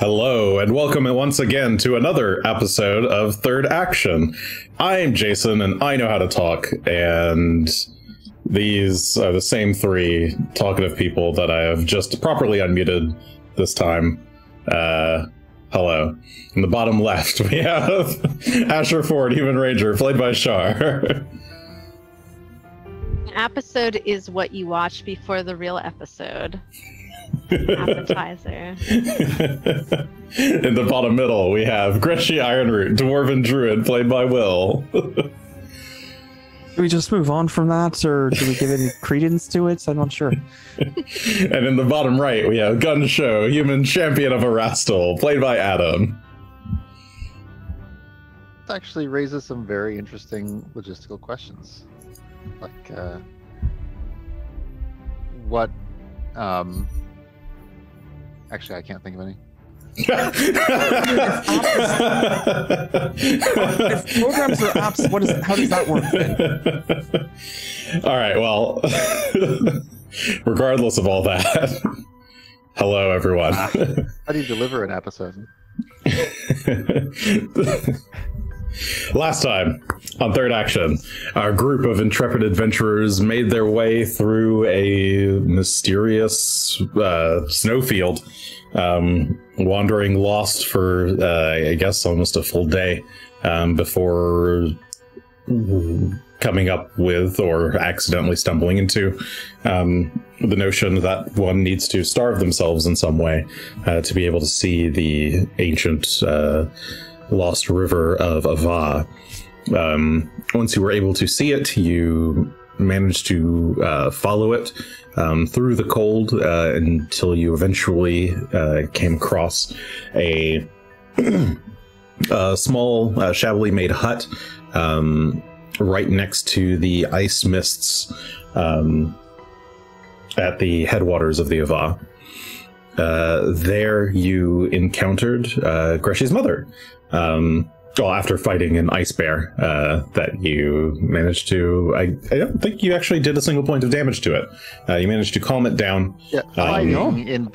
Hello, and welcome once again to another episode of Third Action. I'm Jason, and I know how to talk, and these are the same three talkative people that I have just properly unmuted this time. Hello. In the bottom left, we have Asher Ford, Human Ranger, played by Char. An episode is what you watch before the real episode. Appetizer. In the bottom middle, we have Greshy Ironroot, Dwarven Druid, played by Will. Do we just move on from that, or do we give any credence to it? I'm not sure. And in the bottom right, we have Gunn, Shough, Human Champion of Erastil, played by Adam. This actually raises some very interesting logistical questions. Like, what, actually, I can't think of any. If programs are apps, how does that work then? All right, well, regardless of all that, hello, everyone. How do you deliver an episode? Last time, on Third Action, our group of intrepid adventurers made their way through a mysterious snowfield, wandering lost for, I guess, almost a full day before coming up with, or accidentally stumbling into, the notion that one needs to starve themselves in some way to be able to see the ancient lost river of Ava. Once you were able to see it, you managed to follow it through the cold until you eventually came across a small, shabbily made hut right next to the ice mists at the headwaters of the Ava. There you encountered Greshy's mother. Well, after fighting an ice bear that you managed to... I don't think you actually did a single point of damage to it. You managed to calm it down. Yeah, fighting in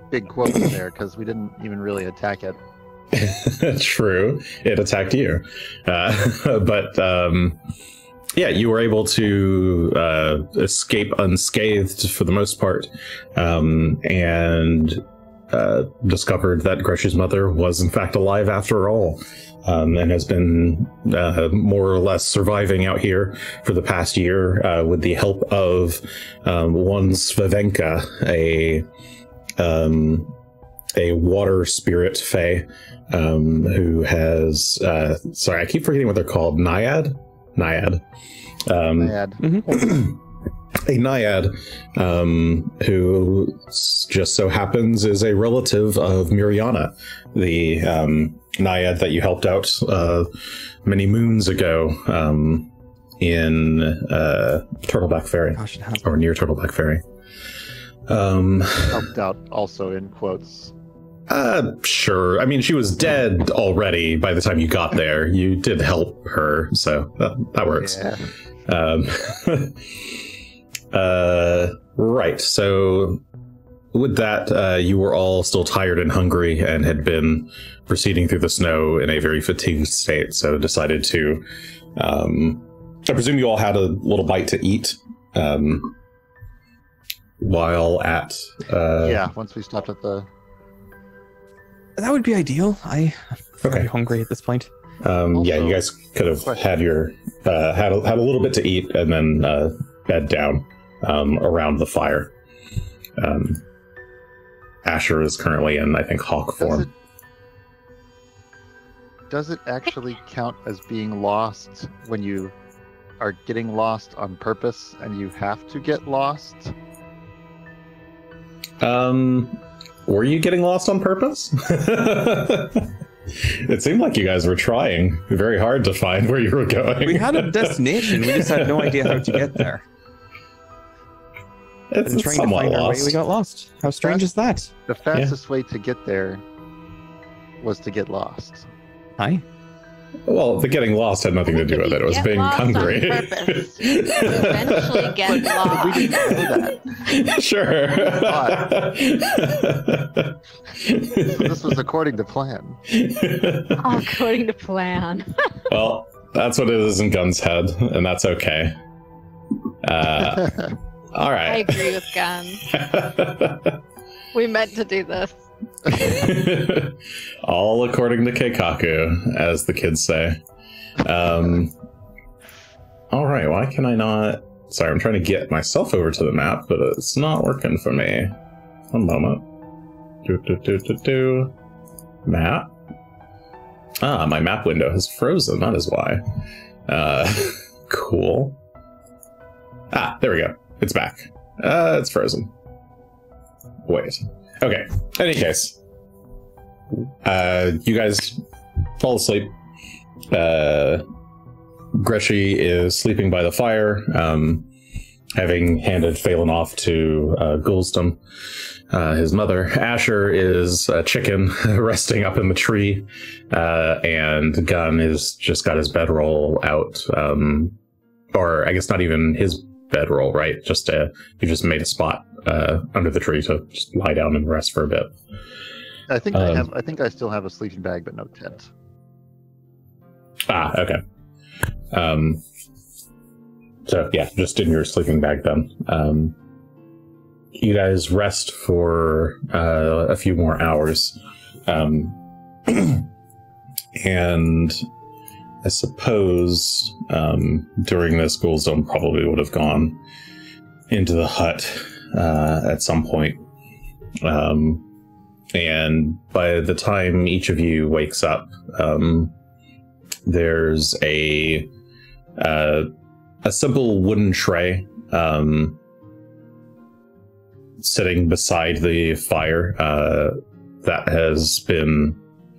big quotes there, because we didn't even really attack it. True. It attacked you. But yeah, you were able to escape unscathed for the most part, and discovered that Greshy's mother was in fact alive after all, and has been more or less surviving out here for the past year with the help of one Svavenka, a water spirit fae, who has sorry, I keep forgetting what they're called. Naiad. A naiad who just so happens is a relative of Miriana, the naiad that you helped out many moons ago in Turtleback Ferry. Gosh, or near Turtleback Ferry. Helped out also in quotes. Sure. I mean, she was dead already by the time you got there. You did help her, so that works. Yeah. Right. So with that, you were all still tired and hungry and had been proceeding through the snow in a very fatigued state, so decided to, I presume you all had a little bite to eat, while at, yeah, once we stopped at the... That would be ideal. I'm very hungry at this point. Yeah, you guys could have had your, had a little bit to eat and then, bed down, around the fire. Asher is currently in, I think, hawk form. Does it actually count as being lost when you are getting lost on purpose and you have to get lost? Were you getting lost on purpose? It seemed like you guys were trying very hard to find where you were going. We had a destination. We just had no idea how to get there. It's trying to find our way, we got lost. How strange is that? The fastest way to get there was to get lost. Hi. Well, the getting lost had nothing to do with it. It was Get being lost on hungry. purpose. You eventually get lost. We didn't know that. Sure. So this was according to plan. All according to plan. Well, that's what it is in Gunn's head, and that's okay. All I right. agree with Gunn. We meant to do this. All according to Keikaku, as the kids say. All right, why can I not... Sorry, I'm trying to get myself over to the map, but it's not working for me. One moment. Map. Ah, my map window has frozen, that is why. Cool. Ah, there we go. It's back. It's frozen. Wait. Okay. In any case, you guys fall asleep. Greshy is sleeping by the fire, having handed Phelan off to Gulstum, his mother. Asher is a chicken resting up in the tree, and Gunn is just got his bedroll out, or I guess not even his bedroll, right? Just he just made a spot under the tree to just lie down and rest for a bit. I think I still have a sleeping bag, but no tent. Ah, okay. So yeah, just in your sleeping bag then. You guys rest for a few more hours. And I suppose during this, Gulstum probably would have gone into the hut at some point. And by the time each of you wakes up, there's a simple wooden tray sitting beside the fire that has been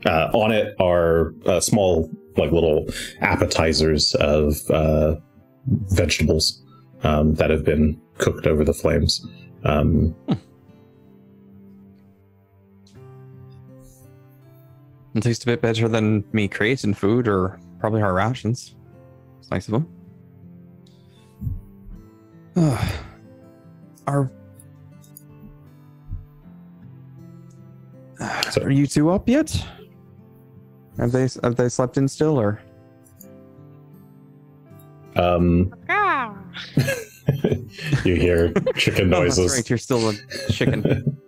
on it are small, like little appetizers of vegetables that have been cooked over the flames. It tastes a bit better than me creating food, or probably our rations. It's nice of them. Are you two up yet? Have they slept in still, or? You hear chicken noises. Oh, that's right, you're still a chicken.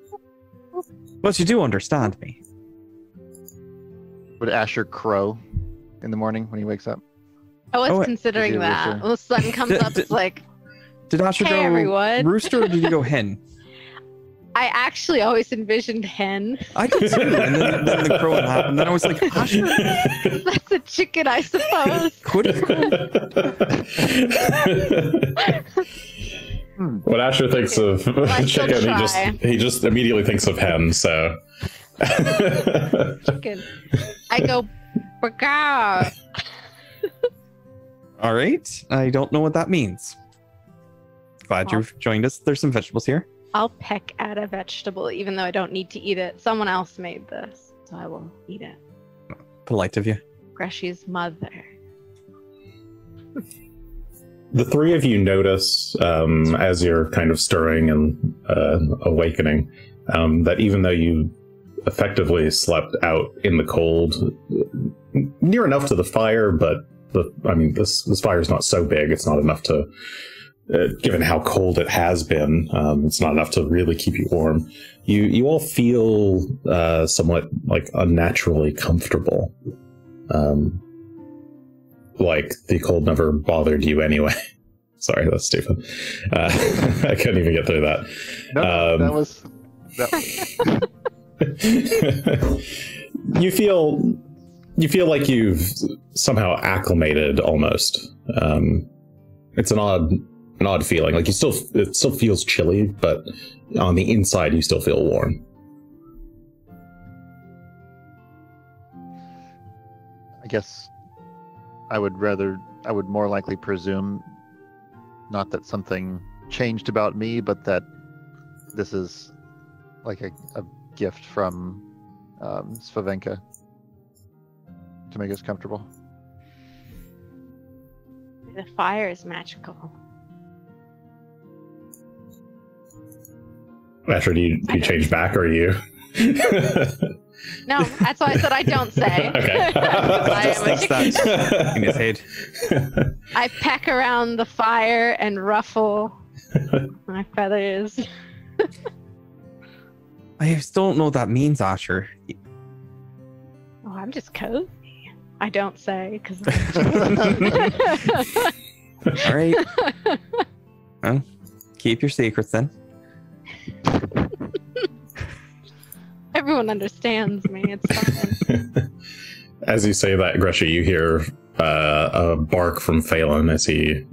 But you do understand me. Would Asher crow in the morning when he wakes up? I was wait. considering Did you that. rooster? When the sun comes up, it's like, Did Asher Hey, go everyone. rooster, or did you go hen? I actually always envisioned hen. I did too, and then the crowing happened. Then I was like, Asher, That's a chicken, I suppose. could it go? When Asher thinks of still chicken, try. he just immediately thinks of hen. So Chicken. I go, "Burger." All right, I don't know what that means. Glad you've joined us. There's some vegetables here. I'll peck at a vegetable, even though I don't need to eat it. Someone else made this, so I will eat it. Polite of you. Greshy's mother. the three of you notice, as you're kind of stirring and awakening, that even though you effectively slept out in the cold, near enough to the fire, but this fire is not so big. It's not enough to, given how cold it has been, it's not enough to really keep you warm. You all feel somewhat like unnaturally comfortable. Like the cold never bothered you anyway. Sorry, that's stupid. I couldn't even get through that. No, that was. You feel like you've somehow acclimated almost. It's an odd feeling. Like it still feels chilly, but on the inside you still feel warm. I guess I would more likely presume not that something changed about me, but that this is like a gift from Svavenka to make us comfortable. The fire is magical. Asher, do you change back, or are you? No, that's why I said I don't say. Okay. I am a That in his head. I peck around the fire and ruffle my feathers. I still don't know what that means, Asher. Oh, I'm just cozy. I don't say because. All right. Well, keep your secrets then. Everyone understands me. It's fine. As you say that, Greshy, you hear a bark from Phelan as he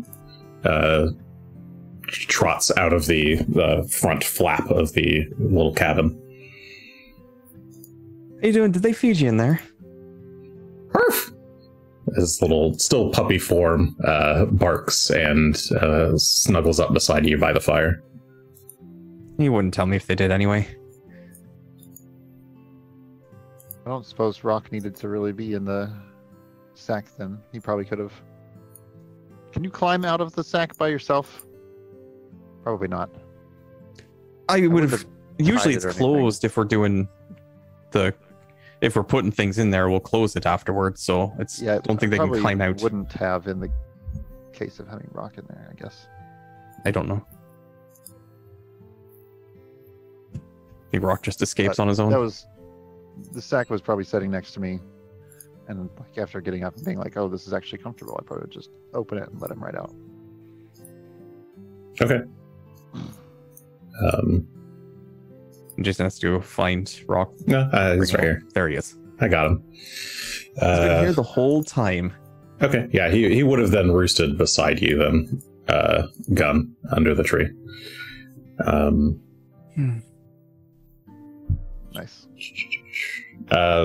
trots out of the front flap of the little cabin. How you doing? Did they feed you in there? Arf! His little, still puppy form barks and snuggles up beside you by the fire. You wouldn't tell me if they did anyway. I don't suppose Rock needed to really be in the sack then. He probably could have. Can you climb out of the sack by yourself? Probably not. I would have. tied Usually it it's or anything. closed if we're doing the. If we're putting things in there, we'll close it afterwards. So it's. Yeah, I don't think they can probably climb out. Wouldn't have in the case of having Rock in there, I guess. I don't know. I think Rock just escapes on his own. That was the sack was probably sitting next to me, and like after getting up and being like, "Oh, this is actually comfortable," I probably would just open it and let him right out. Okay. Jason has to go find Rock. No, he's Bring right him here. up. There he is. I got him. He's been here the whole time. Okay, yeah, he would have then roosted beside you then, Gunn, under the tree. Nice.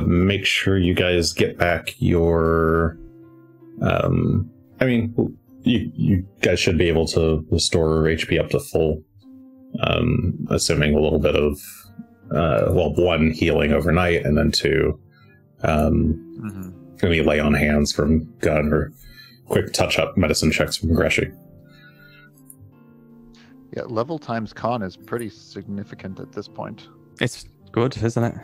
Make sure you guys get back your... I mean, you guys should be able to restore HP up to full, assuming a little bit of, well, 1, healing overnight, and then 2, maybe lay on hands from Gunn, or quick touch-up medicine checks from Greshy. Yeah, level times con is pretty significant at this point. It's good, isn't it?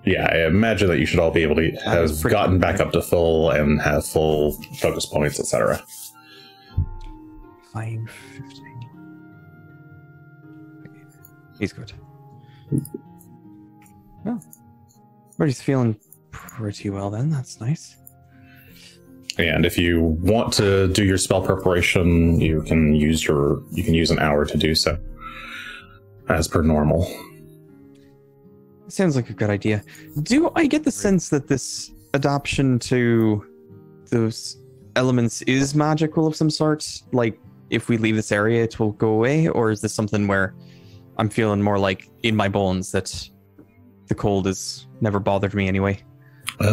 Yeah, I imagine that you should all be able to have was pretty gotten good, back right? up to full and have full focus points, etc. 515. He's good. Well, everybody's feeling pretty well then. That's nice. And if you want to do your spell preparation, you can use an hour to do so, as per normal. Sounds like a good idea. Do I get the sense that this adoption to those elements is magical of some sort? Like, if we leave this area, it will go away? Or is this something where I'm feeling more like in my bones that the cold has never bothered me anyway? You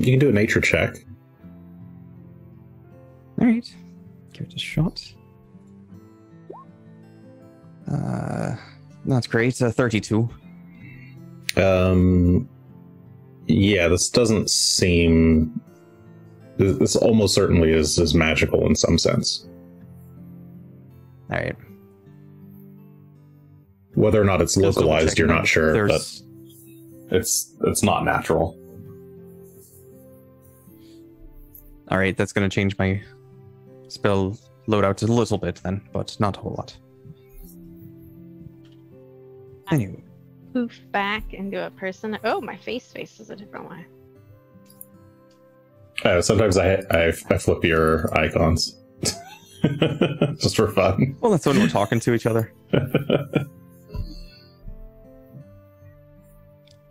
can do a nature check. All right. Give it a shot. That's great. 32. Yeah, this doesn't seem... This almost certainly is magical in some sense. All right. Whether or not it's Just double localized, you're checking. not sure, There's- but it's not natural. All right, that's going to change my spell loadout a little bit then, but not a whole lot. Anyway, Poof back into a person. Oh, my face faces a different way. Sometimes I flip your icons. Just for fun. well, that's when we're talking to each other.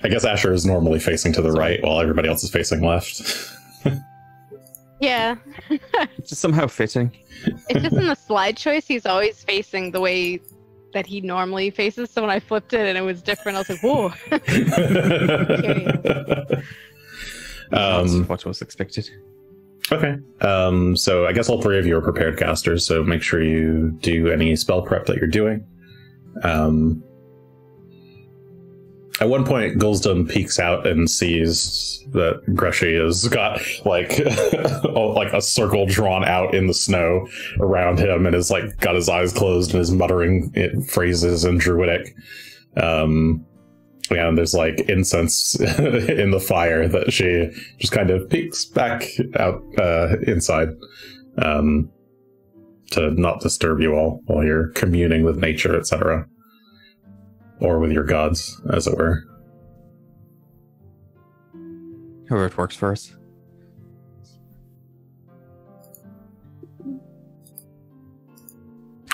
I guess Asher is normally facing to the right while everybody else is facing left. Yeah. It's just somehow fitting. It's just in the slide choice, he's always facing the way that he normally faces. So when I flipped it and it was different, I was like, whoa. That's what was expected. Okay. So I guess all 3 of you are prepared casters, so make sure you do any spell prep that you're doing. At one point, Gulsdom peeks out and sees that Greshy has got like like a circle drawn out in the snow around him, and is like got his eyes closed and is muttering phrases in Druidic. And there's like incense in the fire that she just kind of peeks back out inside to not disturb you all while you're communing with nature, etc. Or with your gods, as it were. However it works for us.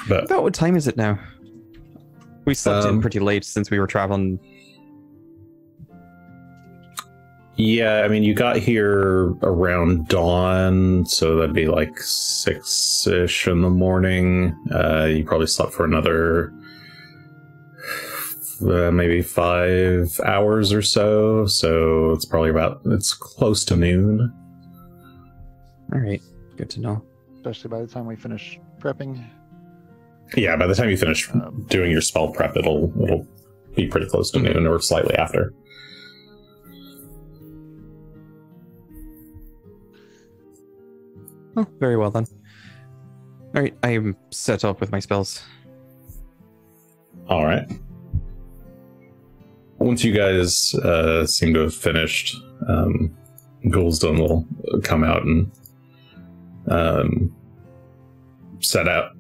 But About what time is it now? We slept in pretty late since we were traveling. yeah, I mean, you got here around dawn, so that'd be like 6-ish in the morning. You probably slept for another maybe 5 hours or so. So it's probably it's close to noon. All right, good to know. Especially by the time we finish prepping. Yeah, by the time you finish doing your spell prep, it'll be pretty close to noon or slightly after. Oh, very well then. All right, I am set up with my spells. All right. Once you guys seem to have finished, Gulsdom will come out and set up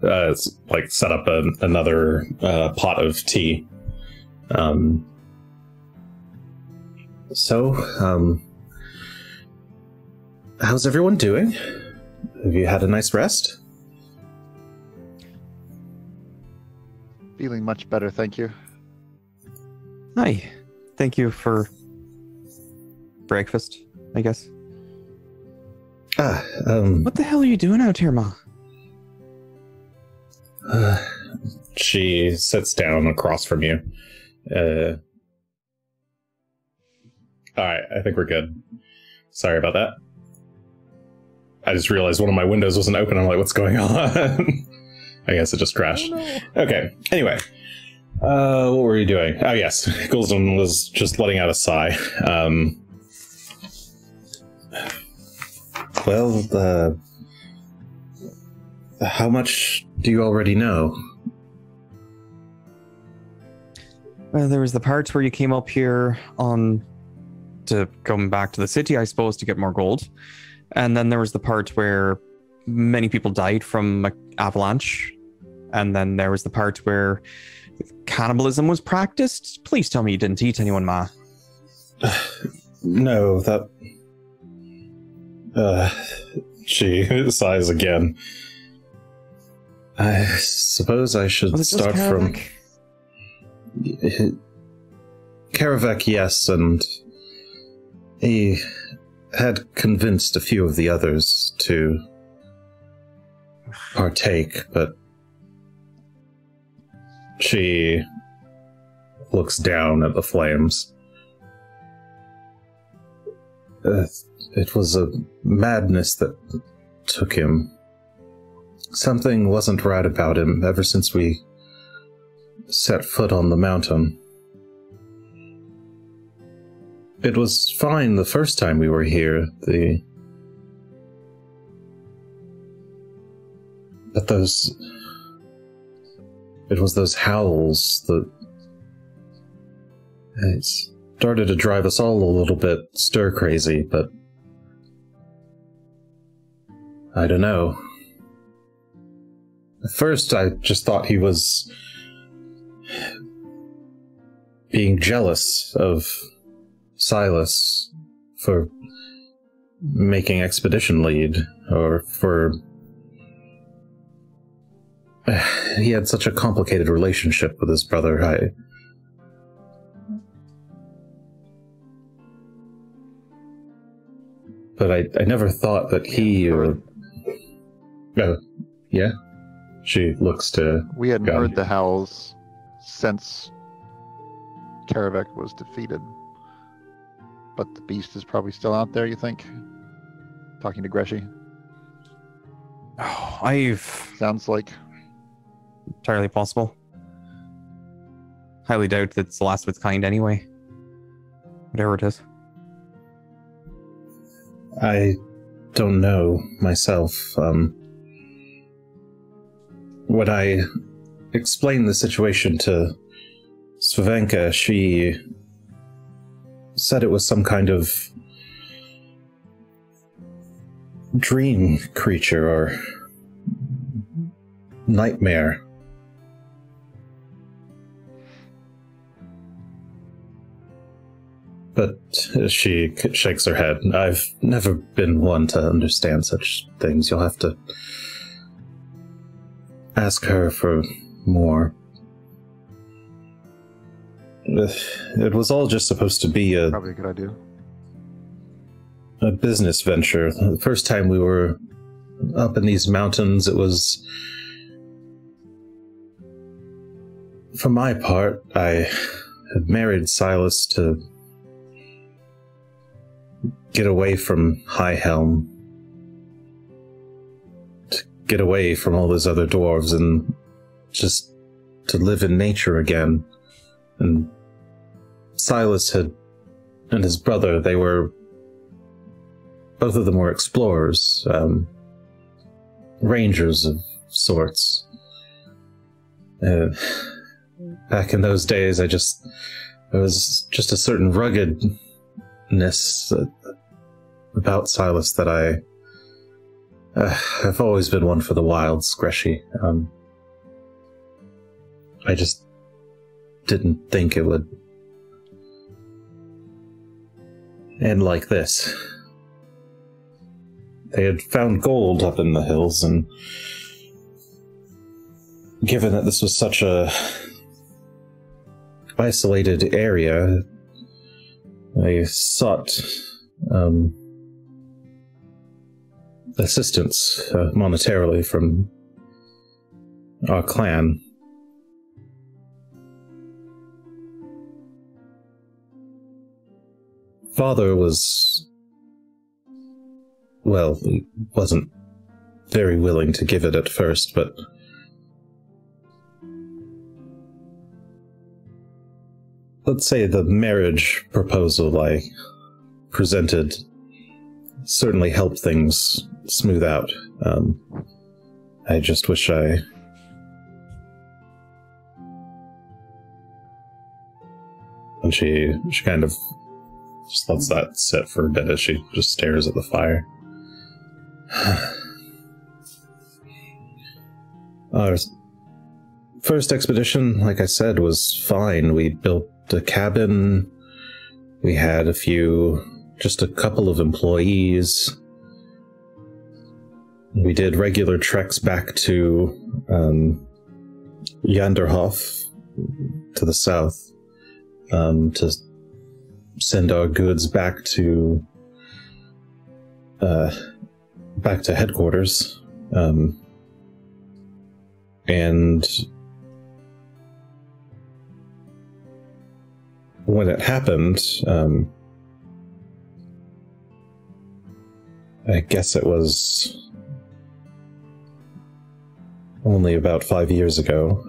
another pot of tea. How's everyone doing? Have you had a nice rest? Feeling much better, thank you. Hi, thank you for breakfast, I guess. What the hell are you doing out here, Ma? She sits down across from you. All right, I think we're good. Sorry about that. I just realized one of my windows wasn't open. I'm like, what's going on? I guess it just crashed. Oh, no. Okay, anyway. What were you doing? Oh, yes. Gulsdom was just letting out a sigh. How much do you already know? Well, there was the parts where you came up here to come back to the city, I suppose, to get more gold. And then there was the part where many people died from an avalanche. And then there was the part where cannibalism was practiced. Please tell me you didn't eat anyone, Ma. No, that... she sighs again. I suppose I should start from... Karavek, yes, and he had convinced a few of the others to partake, but she looks down at the flames. It was a madness that took him. Something wasn't right about him ever since we set foot on the mountain. It was fine the first time we were here, but it was those howls that it started to drive us all a little bit stir-crazy, but I don't know. At first, I just thought he was being jealous of Silas for making expedition lead, or for... He had such a complicated relationship with his brother. But I never thought that he or... yeah? She looks to... We hadn't Gunn. heard the howls since Karavek was defeated. But the beast is probably still out there, you think? Talking to Greshy? Oh, Sounds like... entirely possible. Highly doubt that it's the last of its kind anyway. Whatever it is. I don't know myself. When I explained the situation to Svavenka, she said it was some kind of dream creature or nightmare. But she shakes her head. I've never been one to understand such things. You'll have to ask her for more. It was all just supposed to be Probably a good idea. a business venture. The first time we were up in these mountains, it was... For my part, I had married Silas to get away from High Helm, to get away from all those other dwarves and just to live in nature again. And Silas and his brother, both of them were explorers, rangers of sorts. Back in those days, there was just a certain ruggedness about Silas that I've always been one for the wilds, Greshy. I just didn't think it would end like this. They had found gold up in the hills, and given that this was such a isolated area, they sought assistance monetarily from our clan. Father was, well, he wasn't very willing to give it at first, but let's say the marriage proposal I presented certainly helped things smooth out. I just wish I... And she kind of just lets that sit for a bit as she just stares at the fire. Our first expedition, like I said, was fine. We built a cabin. We had just a couple of employees. We did regular treks back to Yanderhof to the south to send our goods back to headquarters. And when it happened, I guess it was only about 5 years ago.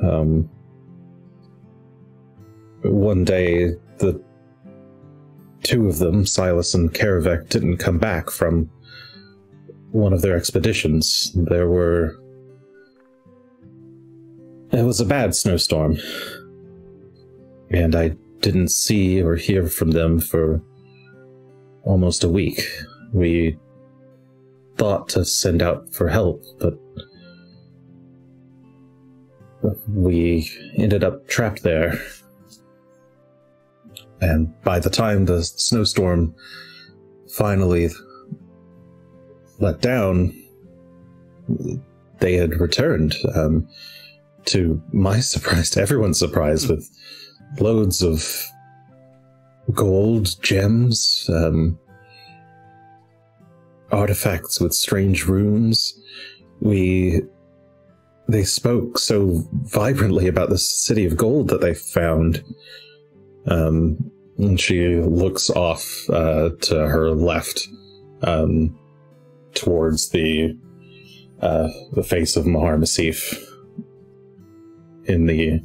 One day, the two of them, Silas and Karavek, didn't come back from one of their expeditions. It was a bad snowstorm, and I didn't see or hear from them for almost a week. We thought to send out for help, but we ended up trapped there. And by the time the snowstorm finally let down, they had returned, to my surprise, to everyone's surprise, with loads of gold, gems, artifacts with strange runes. They spoke so vibrantly about the city of gold that they found. And she looks off to her left, towards the face of Mahar Masif in the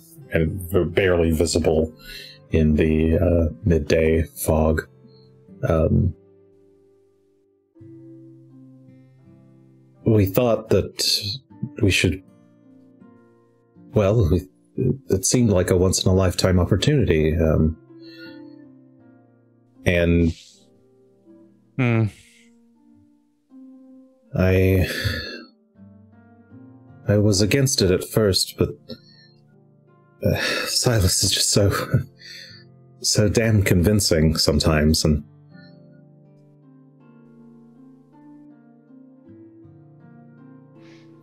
barely visible in the midday fog. We thought that we should... Well, it seemed like a once-in-a-lifetime opportunity. And... I was against it at first, but Silas is just so damn convincing sometimes, and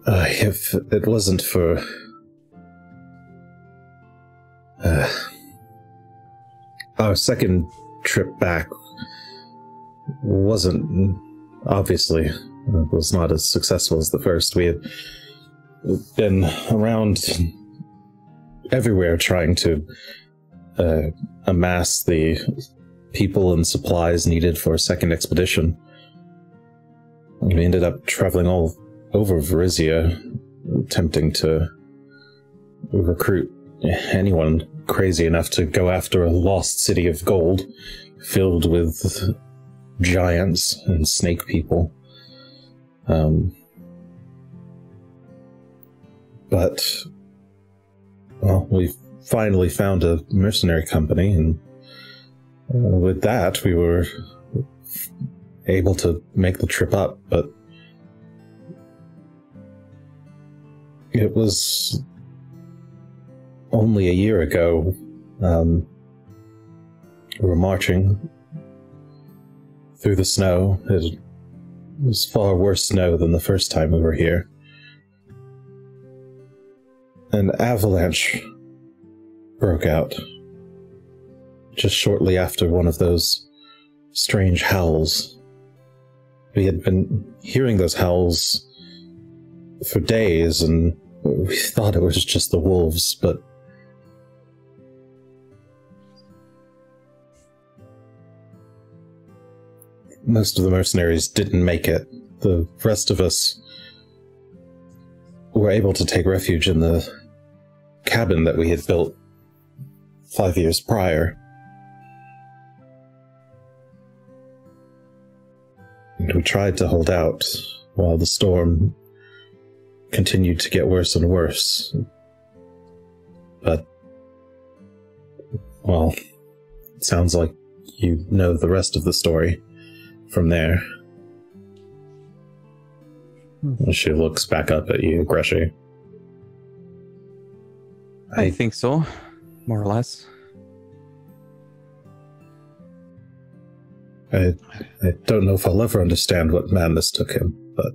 if it wasn't for our second trip back wasn't obviously was not as successful as the first. We had been around everywhere trying to amass the people and supplies needed for a second expedition. We ended up traveling all over Varizia, attempting to recruit anyone crazy enough to go after a lost city of gold filled with giants and snake people. But, well, we finally found a mercenary company, and with that we were able to make the trip up, but it was only a year ago. We were marching through the snow. It was far worse snow than the first time we were here. An avalanche broke out just shortly after one of those strange howls. We had been hearing those howls for days, and we thought it was just the wolves, but most of the mercenaries didn't make it. The rest of us were able to take refuge in the cabin that we had built 5 years prior. And we tried to hold out while the storm continued to get worse and worse. But, well, it sounds like you know the rest of the story from there. She looks back up at you, Greshy. I think so, more or less. I don't know if I'll ever understand what madness took him, but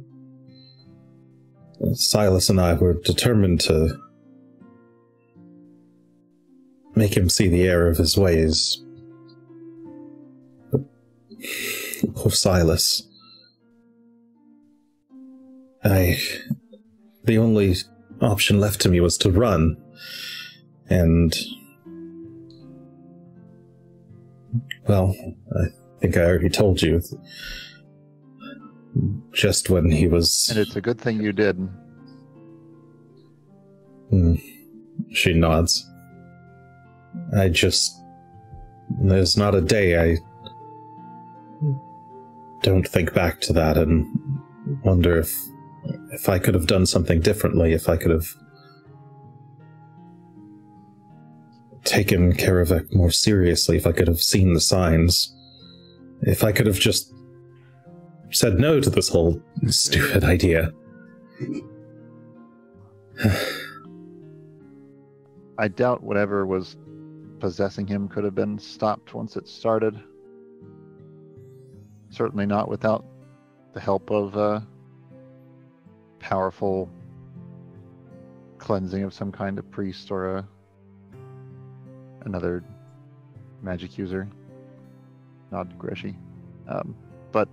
Silas and I were determined to make him see the error of his ways. But poor Silas. The only option left to me was to run, and, well, I think I already told you. Just when he was... And it's a good thing you did. She nods. There's not a day I don't think back to that and wonder if I could have done something differently, if I could have taken care of it more seriously, if I could have seen the signs, if I could have just said no to this whole stupid idea. I doubt whatever was possessing him could have been stopped once it started. Certainly not without the help of powerful cleansing of some kind of priest or another magic user. Not Greshy. But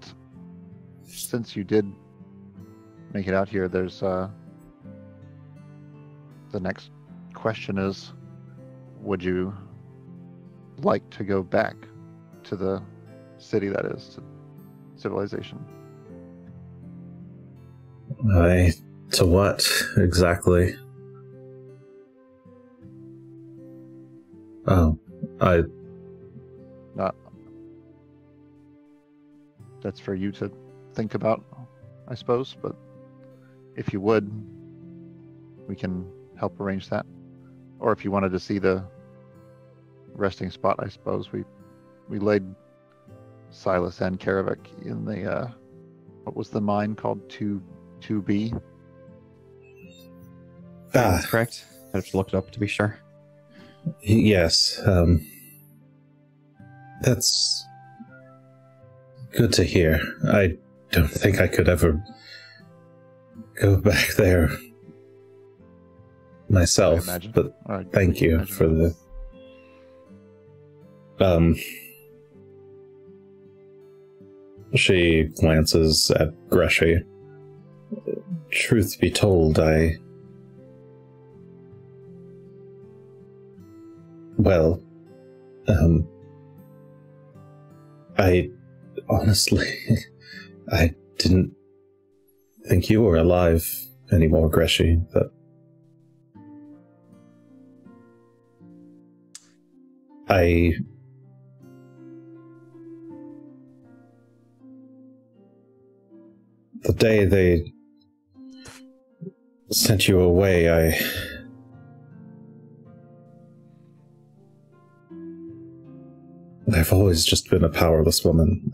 since you did make it out here, there's the next question is, would you like to go back to the city that is, to civilization? To what exactly? Oh, That's for you to think about, I suppose. But if you would, we can help arrange that. Or if you wanted to see the resting spot, I suppose we laid Silas and Karavik in the what was the mine called? 2B. That's correct. I just looked it up to be sure. Yes. That's good to hear. I don't think I could ever go back there myself, but thank you for the... She glances at Greshy. Truth be told, I honestly, I didn't think you were alive anymore, Greshy, but the day they sent you away, I've always just been a powerless woman.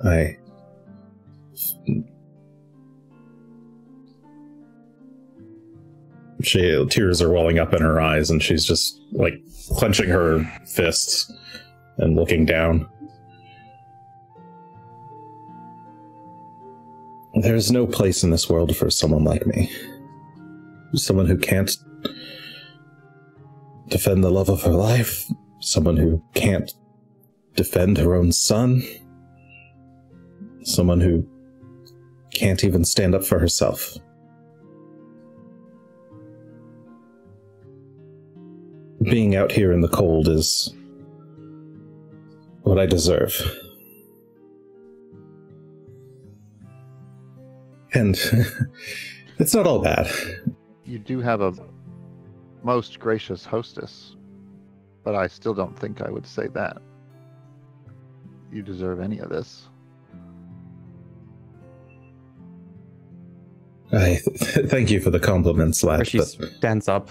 Tears are welling up in her eyes, and she's just, like, clenching her fists and looking down. There's no place in this world for someone like me. Someone who can't defend the love of her life. Someone who can't defend her own son. Someone who can't even stand up for herself. Being out here in the cold is what I deserve. And it's not all bad. You do have a most gracious hostess, but I still don't think I would say that you deserve any of this. Thank you for the compliments, lad. She stands up.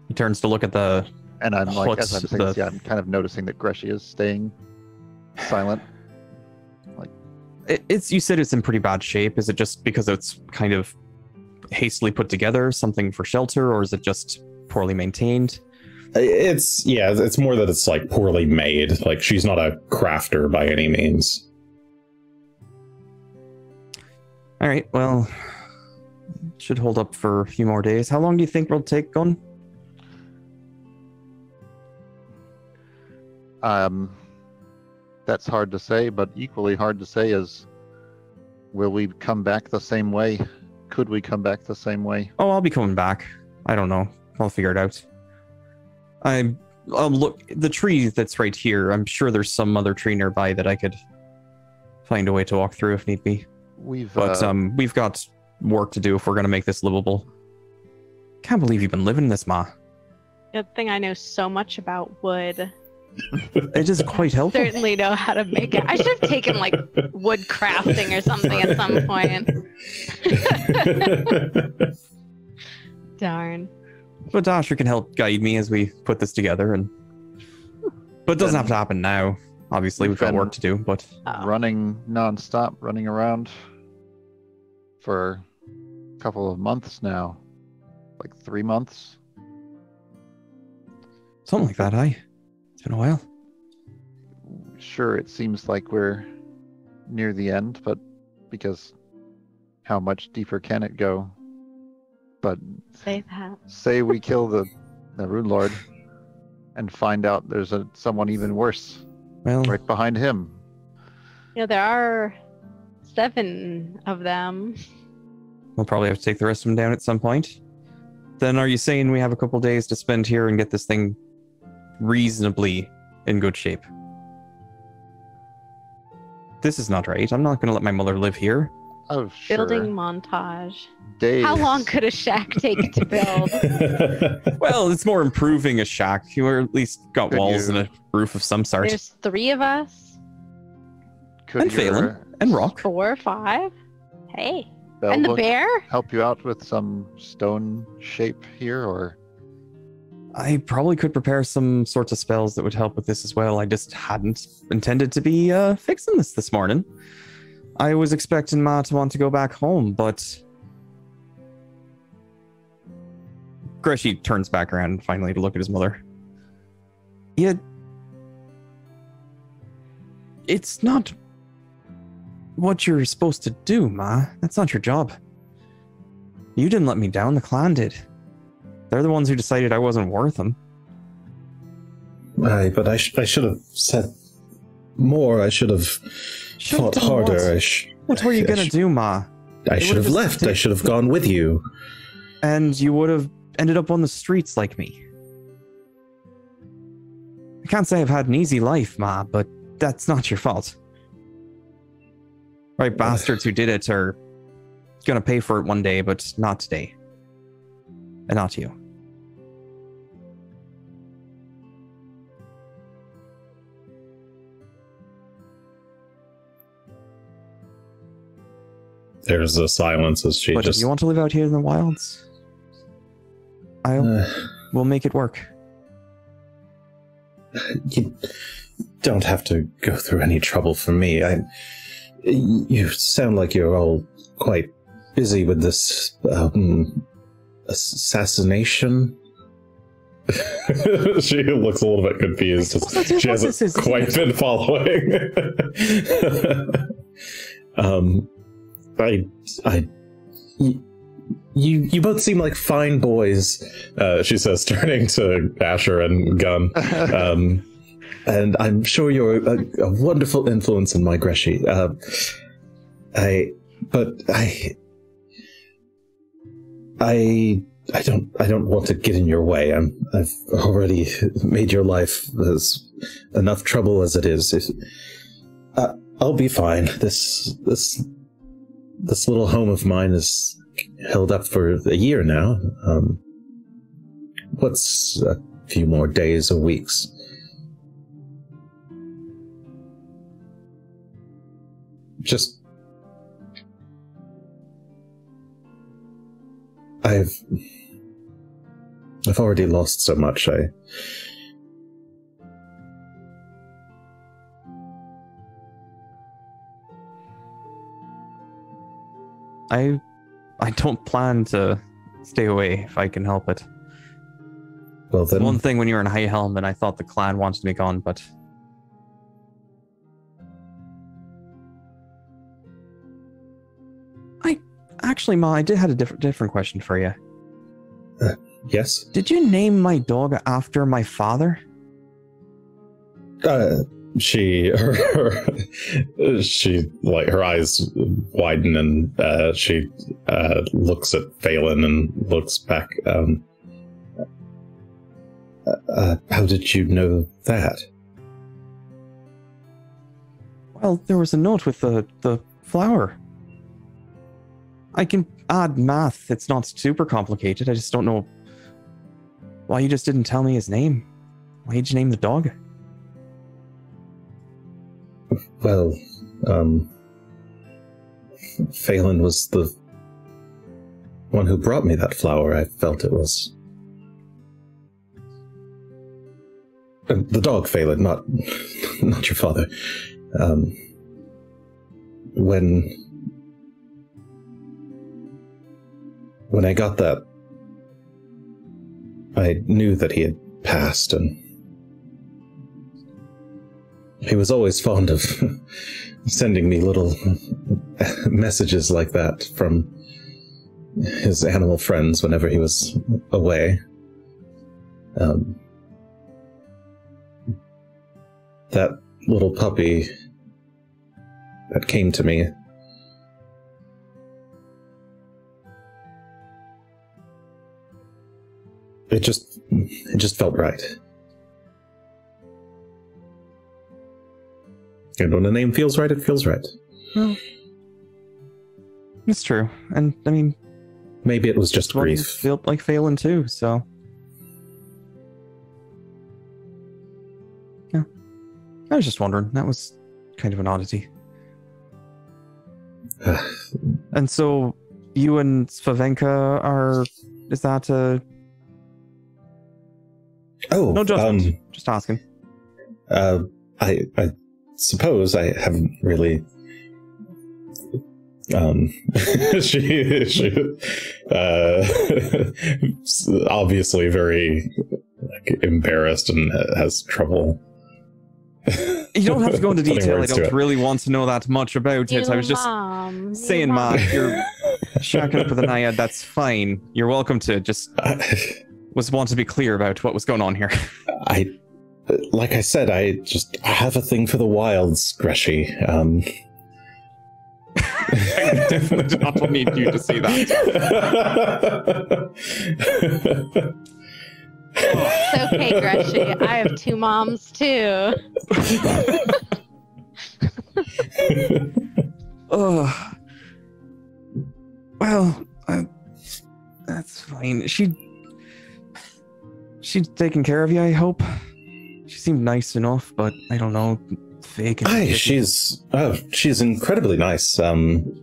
He turns to look at the... And I'm like, as I'm saying this, I'm kind of noticing that Greshy is staying silent. You said it's in pretty bad shape. Is it just because it's kind of hastily put together, something for shelter, or is it just poorly maintained? It's more that it's like poorly made. Like, she's not a crafter by any means. All right, well, should hold up for a few more days. How long do you think it'll take, Gunn? That's hard to say, but equally hard to say is, will we come back the same way? Could we come back the same way? Oh, I'll be coming back. I don't know. I'll figure it out. Look, the tree that's right here, I'm sure there's some other tree nearby that I could find a way to walk through if need be. We've got work to do if we're going to make this livable. Can't believe you've been living this, Ma. Good thing I know so much about wood. It is quite helpful. Certainly know how to make it. I should have taken like wood crafting or something at some point. Darn. But Dasher can help guide me as we put this together, but it doesn't have to happen now. Obviously, we've got work to do. But running non-stop, running around for a couple of months now, like 3 months, something like that. It's been a while. Sure, it seems like we're near the end, but because how much deeper can it go? But say we kill the Runelord and find out there's someone even worse right behind him. Yeah, there are 7 of them. We'll probably have to take the rest of them down at some point. Then are you saying we have a couple days to spend here and get this thing reasonably in good shape? This is not right. I'm not going to let my mother live here. Oh, sure. Building montage. Days. How long could a shack take to build? Well, it's more improving a shack. You or at least got Could walls you- and a roof of some sort. There's 3 of us. Could And your Phelan. And Rock. 4 or 5. Hey. spell And the book bear? help you out with some stone shape here, or I probably could prepare some sorts of spells that would help with this as well. I just hadn't intended to be fixing this morning. I was expecting Ma to want to go back home, but... Greshy turns back around finally to look at his mother. Yeah... It's not what you're supposed to do, Ma. That's not your job. You didn't let me down, the clan did. They're the ones who decided I wasn't worth them. Aye, but I should have said more. I should have fought done harder. What were you gonna do, Ma? I should have just left. I should have gone with you. And you would have ended up on the streets like me. I can't say I've had an easy life, Ma, but that's not your fault. Right, bastards who did it are gonna pay for it one day, but not today. And not you. There's a silence as she But just. if you want to live out here in the wilds, we'll make it work. You don't have to go through any trouble for me. You sound like you're all quite busy with this assassination. She looks a little bit confused. She hasn't quite been following. You both seem like fine boys, she says, turning to Asher and Gunn. And I'm sure you're a wonderful influence in my Greshy. I don't want to get in your way. I've already made your life enough trouble as it is. I'll be fine. This little home of mine is held up for a year now. What's a few more days or weeks? Just... I've already lost so much. I don't plan to stay away if I can help it. Well then, One thing when you were in High Helm and I thought the clan wanted me gone, but... Actually, Ma, I did have a different question for you. yes? Did you name my dog after my father? She like her eyes widen and she looks at Phelan and looks back. How did you know that? Well, there was a note with the flower. I can add math. It's not super complicated. I just don't know why you just didn't tell me his name. Why did you name the dog? Well, Phelan was the one who brought me that flower. I felt it was... the dog, Phelan, not your father. When I got that, I knew that he had passed, and he was always fond of sending me little messages like that from his animal friends whenever he was away. That little puppy that came to me, it just felt right. And when a name feels right, it feels right. Well, It's true. And, I mean... Maybe it was just one grief. felt like failing too, so... Yeah. I was just wondering. That was kind of an oddity. And so, you and Svavenka are... Is that a... Oh, No judgment. Just asking. I suppose I haven't really. She obviously very embarrassed and has trouble. You don't have to go into Putting detail. I words to don't it. really want to know that much about it. I was just saying, Ma, if you're shacking up with a naiad, that's fine. You're welcome to. Just was want to be clear about what was going on here. Like I said, I have a thing for the wilds, Greshy. I definitely do not need you to see that. It's okay, Greshy. I have 2 moms too. Oh, well, that's fine. She's taking care of you, I hope. She seemed nice enough, but I don't know, fake. Aye, she's incredibly nice. And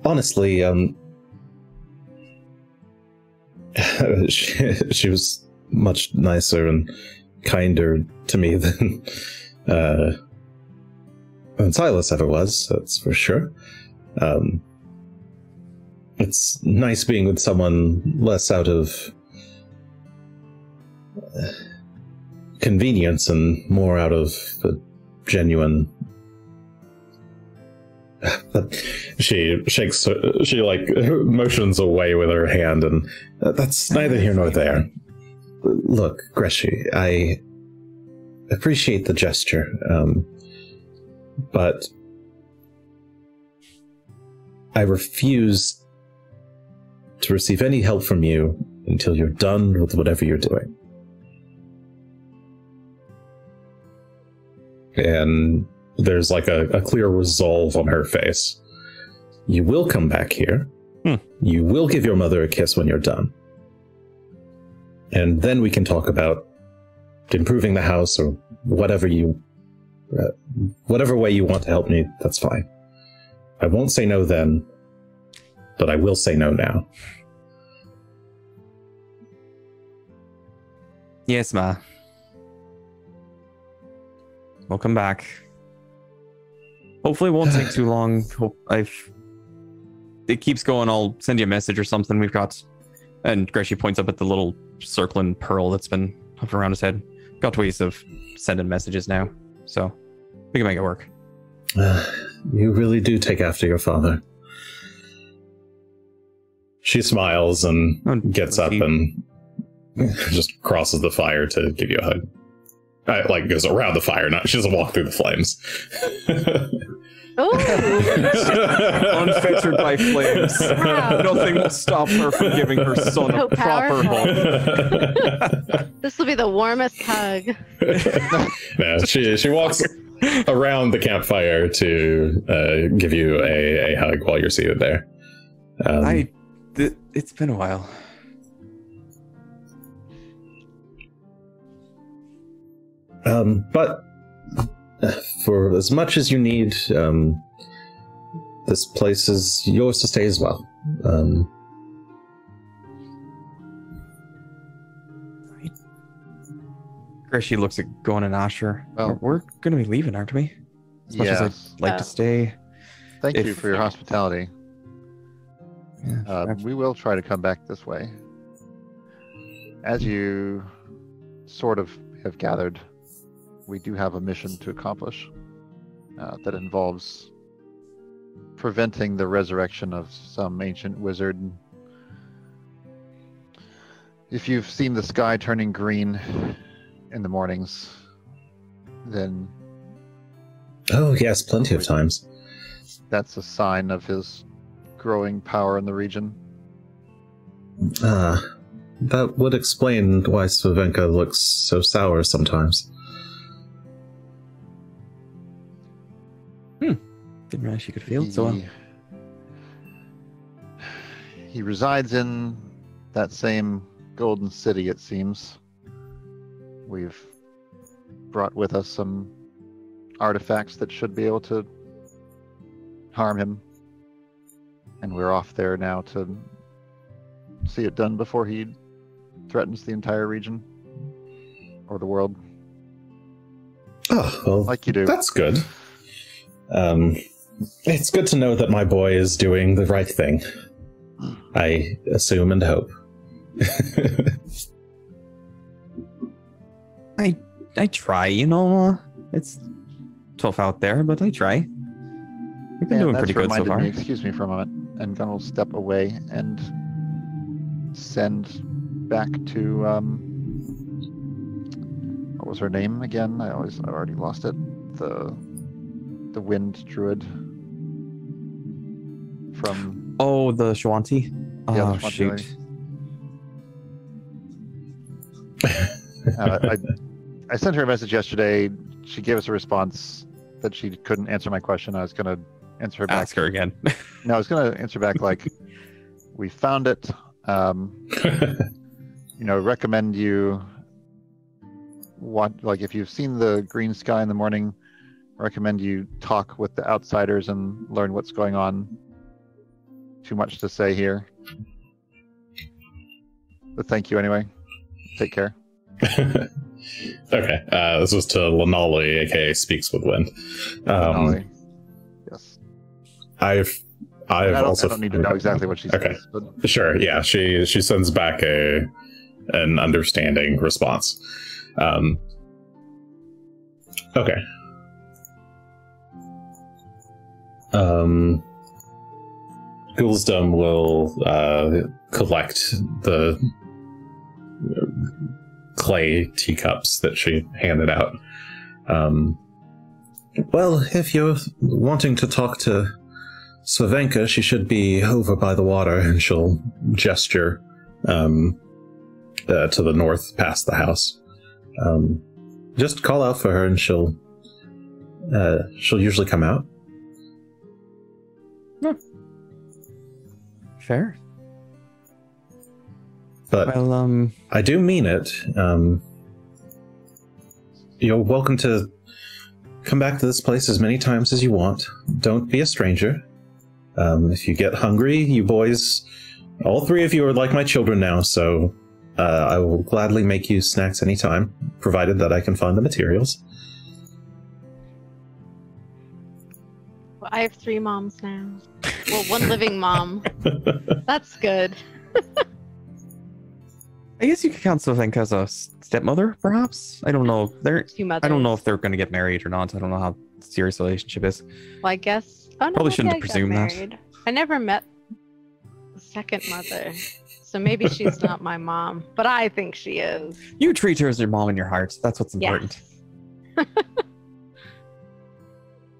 honestly, she was much nicer and kinder to me than Silas ever was. That's for sure. It's nice being with someone less out of convenience and more out of the genuine. But she motions away with her hand, and that's neither here nor there. Look, Greshy, I appreciate the gesture, but I refuse to receive any help from you until you're done with whatever you're doing. And there's like a clear resolve on her face. You will come back here. You will give your mother a kiss when you're done. And then we can talk about improving the house or whatever way you want to help me, that's fine. I won't say no then, but I will say no now. Yes, Ma. Welcome back. Hopefully it won't take too long. It keeps going, I'll send you a message or something. We've got... And Greshy points up at the little circling pearl that's been up around his head. Got ways of sending messages now, so we can make it work. You really do take after your father. She smiles and gets up and just crosses the fire to give you a hug. Goes around the fire, she doesn't walk through the flames. Unfettered by flames. Wow. Nothing will stop her from giving her son So a proper hug. This will be the warmest hug. No, she walks around the campfire to give you a hug while you're seated there. It's been a while. But for as much as you need, this place is yours to stay as well. Greshy looks at Gunn and Asher. Well, We're going to be leaving, aren't we? As much as I'd like to stay. Thank you for your hospitality. Yeah, we will try to come back this way. As you sort of have gathered, we do have a mission to accomplish that involves preventing the resurrection of some ancient wizard. If you've seen the sky turning green in the mornings, then... Oh, yes, plenty of times. That's a sign of his growing power in the region. That would explain why Svavenka looks so sour sometimes. Didn't realize you could feel it so well. He resides in that same golden city, it seems. We've brought with us some artifacts that should be able to harm him. And we're off there now to see it done before he threatens the entire region. Or the world. Oh, well, like you do. That's good. It's good to know that my boy is doing the right thing. I assume and hope. I try, it's tough out there, but I try. We've been doing pretty good so far. Excuse me for a moment, and Gunn will step away and send back to what was her name again? I already lost it. The wind druid from. Oh, the Shawanti. Yeah, Oh, the shoot. I sent her a message yesterday. She gave us a response that she couldn't answer my question. I was going to answer her back. Ask her again. No, I was going to answer back like, we found it. Recommend you if you've seen the green sky in the morning, recommend you talk with the outsiders and learn what's going on. Too much to say here. But thank you anyway. Take care. Okay, this was to Lanali, aka Speaks with Wind. Lanali. Yes. I don't need to know exactly what she says. Okay. But... Sure, yeah. She sends back an understanding response. Okay. Ghoulsdom will collect the clay teacups that she handed out. Well, if you're wanting to talk to Slavenka, she should be over by the water, and she'll gesture to the north past the house. Just call out for her, and she'll usually come out. Fair. But well, I do mean it. You're welcome to come back to this place as many times as you want. Don't be a stranger. If you get hungry, you boys, all three of you are like my children now, so I will gladly make you snacks anytime, provided that I can find the materials. Well, I have 3 moms now. Well, 1 living mom. That's good. I guess you could count Slavenka as a stepmother, perhaps? I don't know. I don't know if they're going to get married or not. I don't know how serious the relationship is. Well, I guess... Oh, no, Probably shouldn't have got presumed that. married. I never met the second mother, so maybe she's not my mom, but I think she is. You treat her as your mom in your heart. That's what's important. Yes.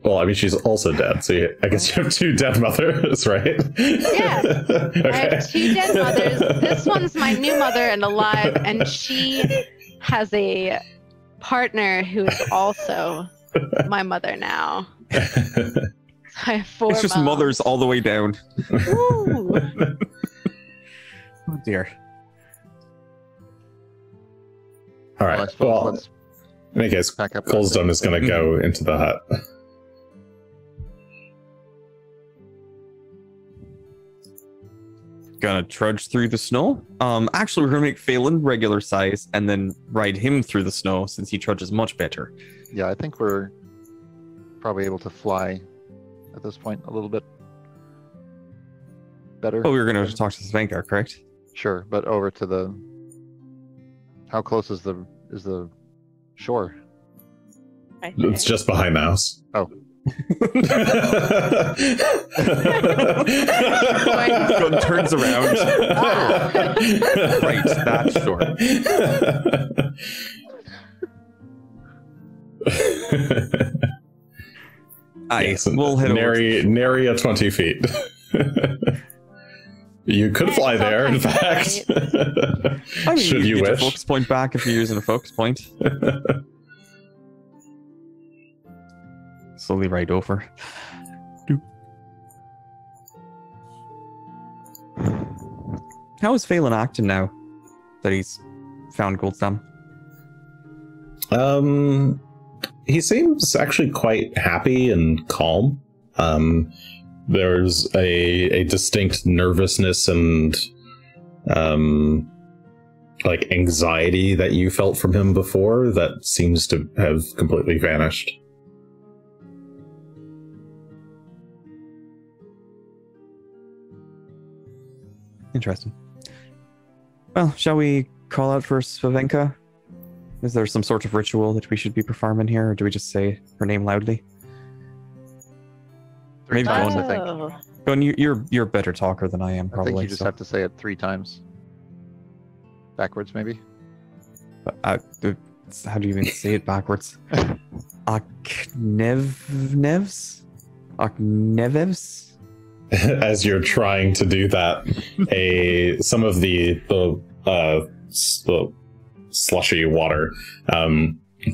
Well, I mean, she's also dead, so I guess you have 2 dead mothers, right? Yes. Okay. I have 2 dead mothers. This one's my new mother and alive, and she has a partner who is also my mother now. I have 4 It's just moms. mothers all the way down. Ooh. Oh, dear. All I right. suppose Well, let's in any case, pack up. Colesdom is going to go into the hut. Gonna trudge through the snow. Actually, we're gonna make Phelan regular size and then ride him through the snow since he trudges much better. Yeah, I think we're probably able to fly at this point a little bit better. Oh, we were gonna talk to Slavenka, correct? Sure, but over to the. How close is the shore? Right It's there. just behind the house. Oh. Gunn turns around. Right, that's short. Yes, We'll head over. nary a 20 feet. You could Yeah, fly it's all there, in kinds of fact. I mean, Should you get your wish. focus point back if you're using a focus point. Slowly ride over. How is Phelan acting now that he's found Goldstam? He seems actually quite happy and calm. There's a distinct nervousness and like anxiety that you felt from him before that seems to have completely vanished. Interesting. Well, shall we call out for Svavenka? Is there some sort of ritual that we should be performing here, or do we just say her name loudly? 3 Maybe times, one. I think. Oh. Gunn, you're a better talker than I am, I probably. think you just so- have to say it 3 times. Backwards, maybe? how do you even say it backwards? Aknevs? Aknevevs? As you're trying to do that, some of the slushy water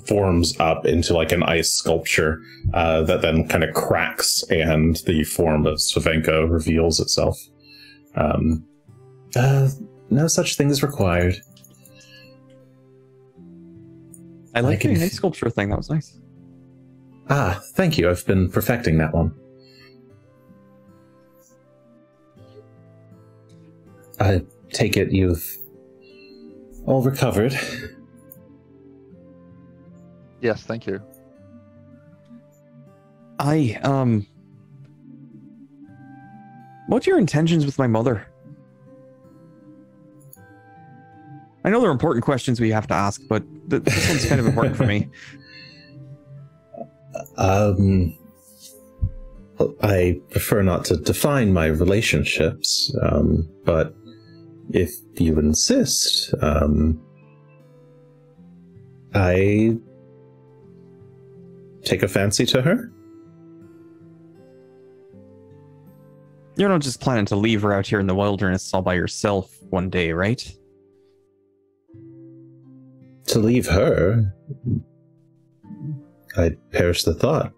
forms up into like an ice sculpture that then kind of cracks, and the form of Svavenka reveals itself. No such thing is required. I like the can- ice sculpture thing. That was nice. Ah, thank you. I've been perfecting that one. I take it you've all recovered. Yes, thank you. What's your intentions with my mother? I know they're important questions we have to ask, but this one's kind of important for me. I prefer not to define my relationships, but if you insist, I take a fancy to her. You're not just planning to leave her out here in the wilderness all by yourself one day, right? To leave her, I'd perish the thought.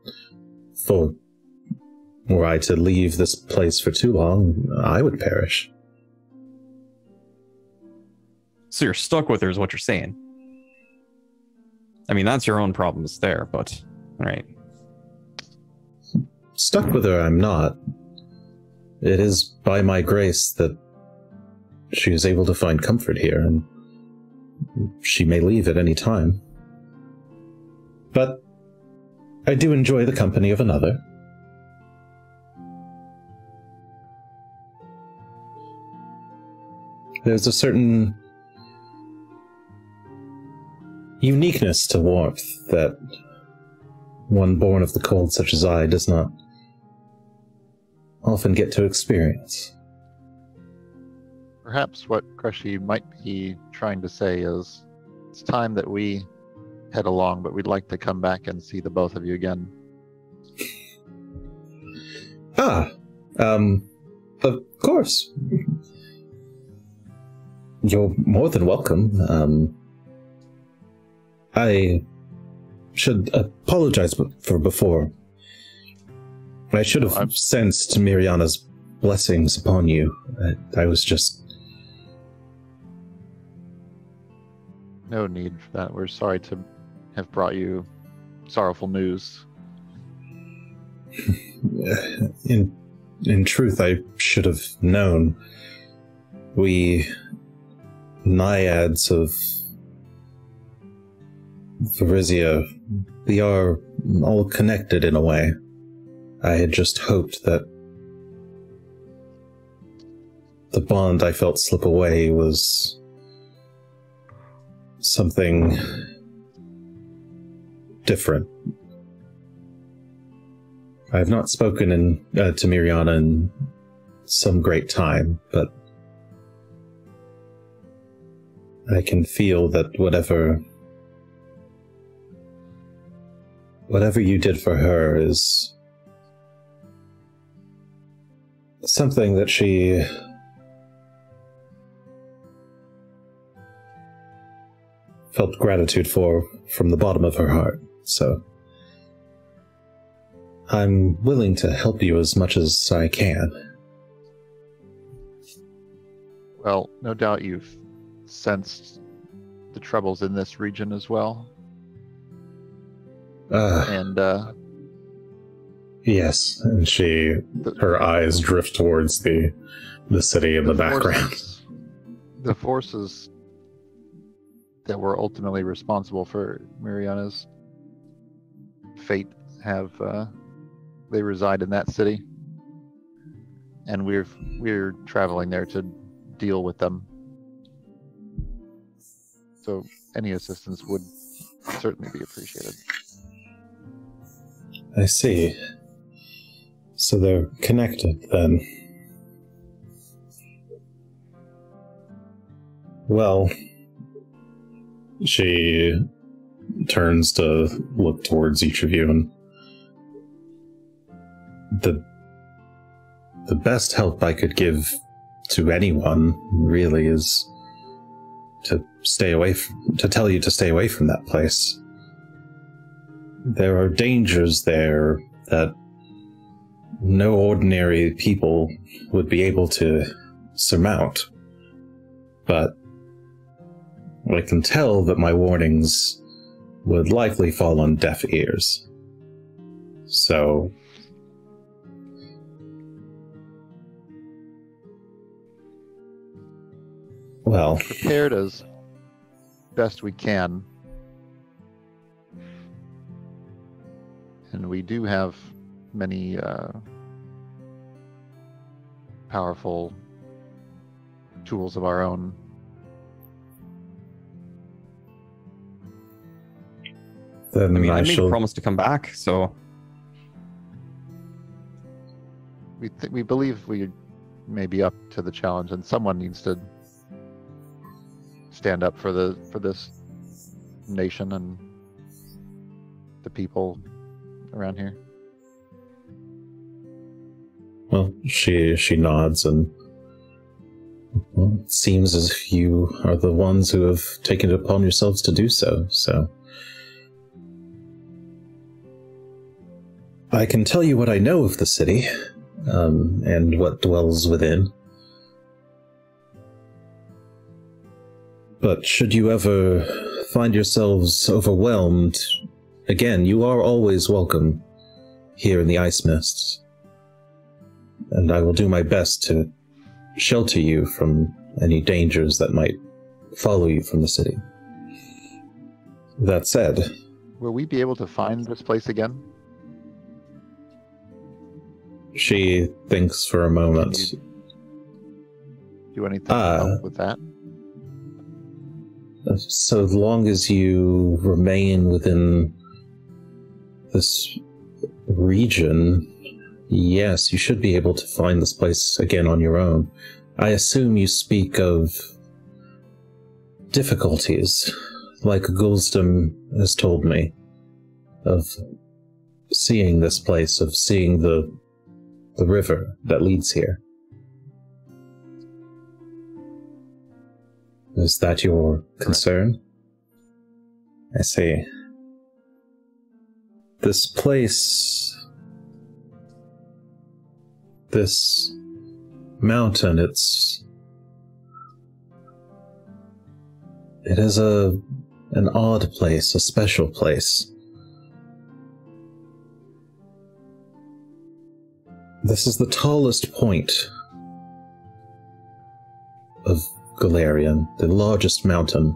For were I to leave this place for too long, I would perish. So you're stuck with her is what you're saying. I mean, that's your own problems there, but... Alright. Stuck with her, I'm not. It is by my grace that she is able to find comfort here, and she may leave at any time. But I do enjoy the company of another. There's a certain uniqueness to warmth that one born of the cold such as I does not often get to experience. Perhaps what Greshy might be trying to say is it's time that we head along, but we'd like to come back and see the both of you again. Of course. You're more than welcome. I should apologize for before. I should have sensed Miriana's blessings upon you. I was just... No need for that. We're sorry to have brought you sorrowful news. In truth, I should have known. We naiads of Varizia, we are all connected in a way. I had just hoped that the bond I felt slip away was something different. I have not spoken to Miriana in some great time, but I can feel that whatever you did for her is something that she felt gratitude for from the bottom of her heart. So I'm willing to help you as much as I can. Well, no doubt you've sensed the troubles in this region as well. And yes, and her eyes drift towards the city in the background. The forces that were ultimately responsible for Mariana's fate have they reside in that city, and we're traveling there to deal with them. So any assistance would certainly be appreciated. I see. So they're connected then. Well, she turns to look towards each of you, and the best help I could give to anyone really is to tell you to stay away from that place. There are dangers there that no ordinary people would be able to surmount. But I can tell that my warnings would likely fall on deaf ears. So well, prepared as best we can. And we do have many powerful tools of our own. Then I made a promise to come back, so we believe we may be up to the challenge, and someone needs to stand up for this nation and the people around here. Well, she nods, and well, it seems as if you are the ones who have taken it upon yourselves to do so. So I can tell you what I know of the city, and what dwells within. But should you ever find yourselves overwhelmed, again, you are always welcome here in the Ice Mists. And I will do my best to shelter you from any dangers that might follow you from the city. That said, will we be able to find this place again? She thinks for a moment. Can you do anything to help with that? So long as you remain within this region, yes, you should be able to find this place again on your own. I assume you speak of difficulties, like Gulsdom has told me, of seeing this place, of seeing the river that leads here. Is that your concern? I see. This place, this mountain, it is an odd place, a special place. This is the tallest point of Galarian, the largest mountain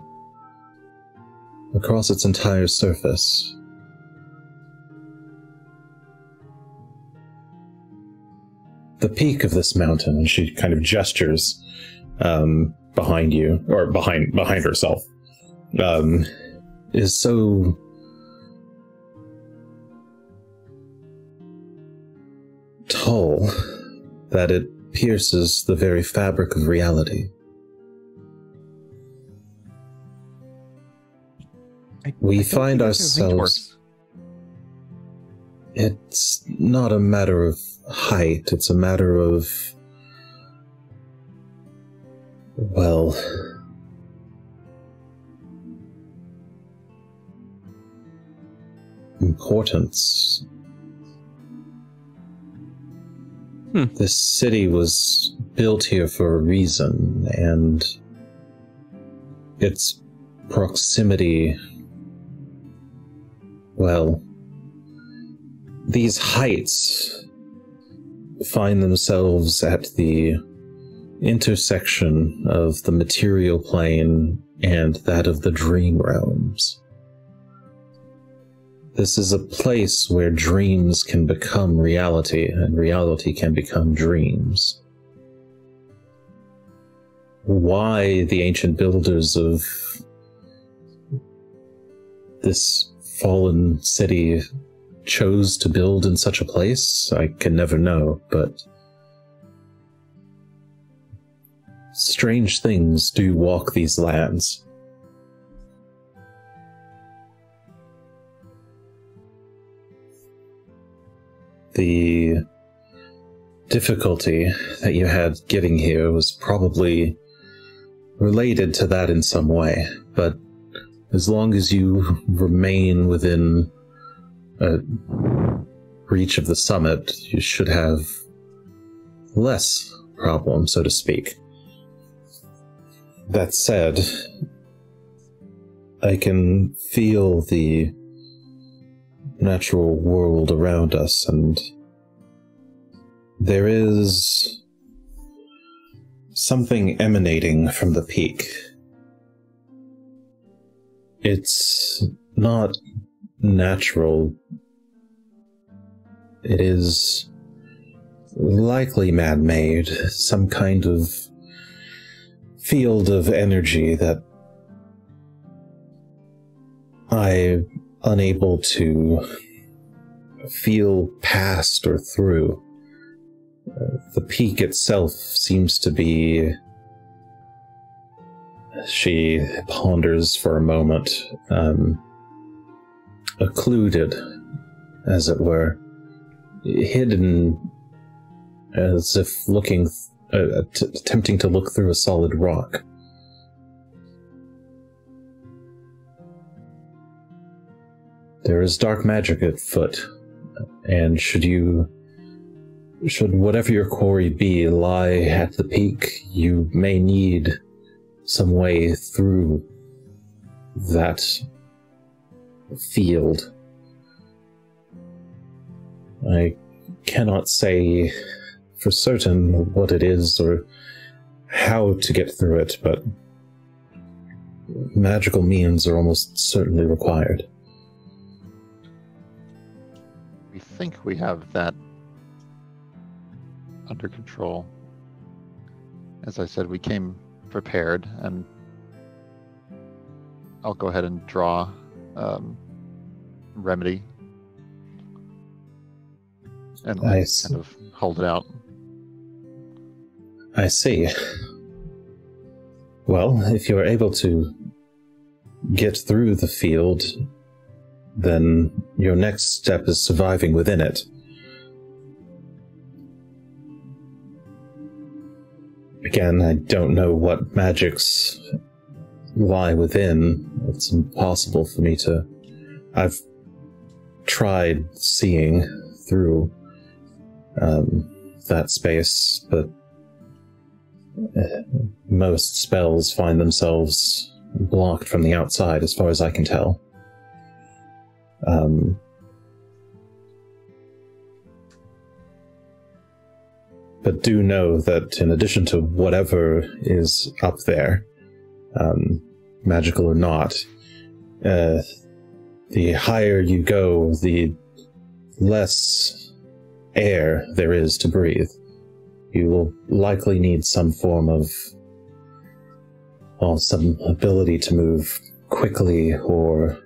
across its entire surface. The peak of this mountain, and she kind of gestures behind you, or behind herself, is so tall that it pierces the very fabric of reality. We find ourselves... It's not a matter of height, it's a matter of... well... importance. This city was built here for a reason, and its proximity, well, these heights find themselves at the intersection of the material plane and that of the dream realms. This is a place where dreams can become reality, and reality can become dreams. Why the ancient builders of this fallen city chose to build in such a place, I can never know, but strange things do walk these lands. The difficulty that you had getting here was probably related to that in some way, but as long as you remain within reach of the summit, you should have less problem, so to speak. That said, I can feel the natural world around us, and there is something emanating from the peak. It's not natural. It is likely man-made, some kind of field of energy that I'm unable to feel past or through. The peak itself seems to be... She ponders for a moment, occluded, as it were, hidden, as if looking, attempting to look through a solid rock. There is dark magic at foot, and should whatever your quarry be lie at the peak, you may need some way through that field. I cannot say for certain what it is or how to get through it, but magical means are almost certainly required. We think we have that under control. As I said, we came prepared, and I'll go ahead and draw remedy and kind of hold it out. I see. Well, if you're able to get through the field, then your next step is surviving within it. Again, I don't know what magics lie within. It's impossible for me to... I've tried seeing through that space, but most spells find themselves blocked from the outside, as far as I can tell. But do know that in addition to whatever is up there, magical or not, the higher you go, the less air there is to breathe. You will likely need some form of, well, some ability to move quickly, or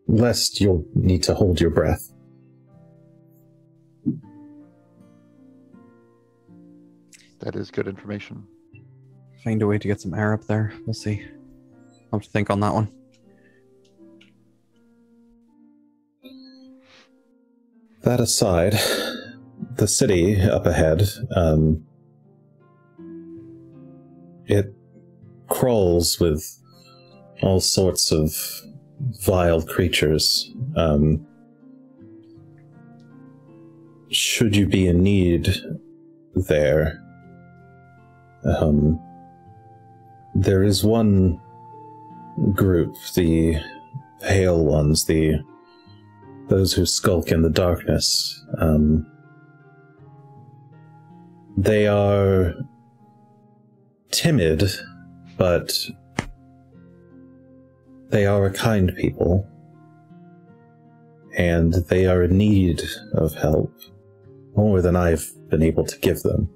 lest you'll need to hold your breath. That is good information. Find a way to get some air up there. We'll see. I'll have to think on that one. That aside, the city up ahead, it crawls with all sorts of vile creatures. should you be in need there, there is one group, the pale ones, those who skulk in the darkness. They are timid, but they are a kind people, and they are in need of help, more than I've been able to give them.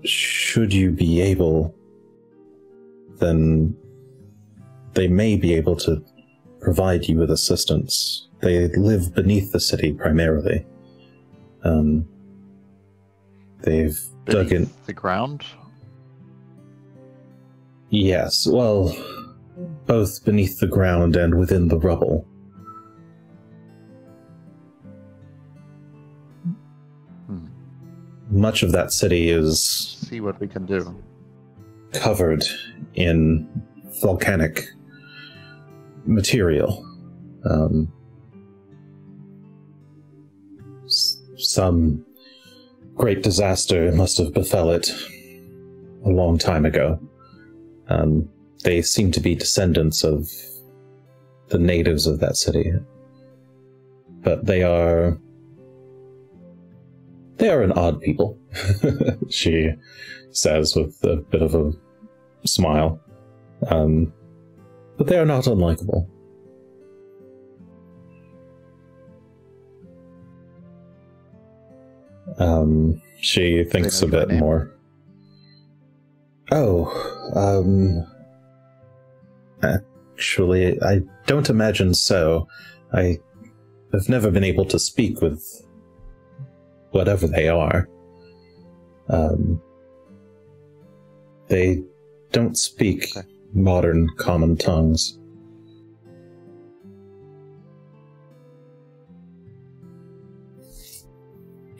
Should you be able, then they may be able to provide you with assistance. They live beneath the city primarily. They've dug in the ground. Yes, well, both beneath the ground and within the rubble. Much of that city is See what we can do. covered in volcanic material. Some great disaster must have befell it a long time ago. They seem to be descendants of the natives of that city. But they are an odd people, she says with a bit of a smile. But they are not unlikable. She thinks a bit more. Actually, I don't imagine so. I have never been able to speak with whatever they are. They don't speak modern common tongues.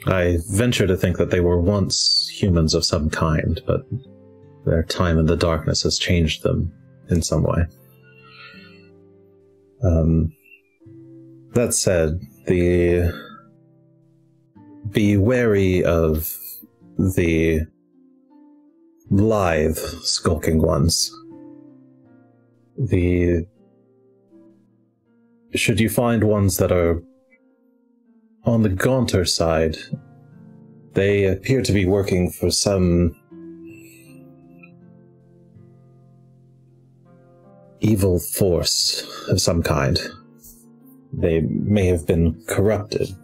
I venture to think that they were once humans of some kind, but their time in the darkness has changed them in some way. That said, be wary of the lithe, skulking ones. Should you find ones that are on the gaunter side, they appear to be working for some evil force of some kind. They may have been corrupted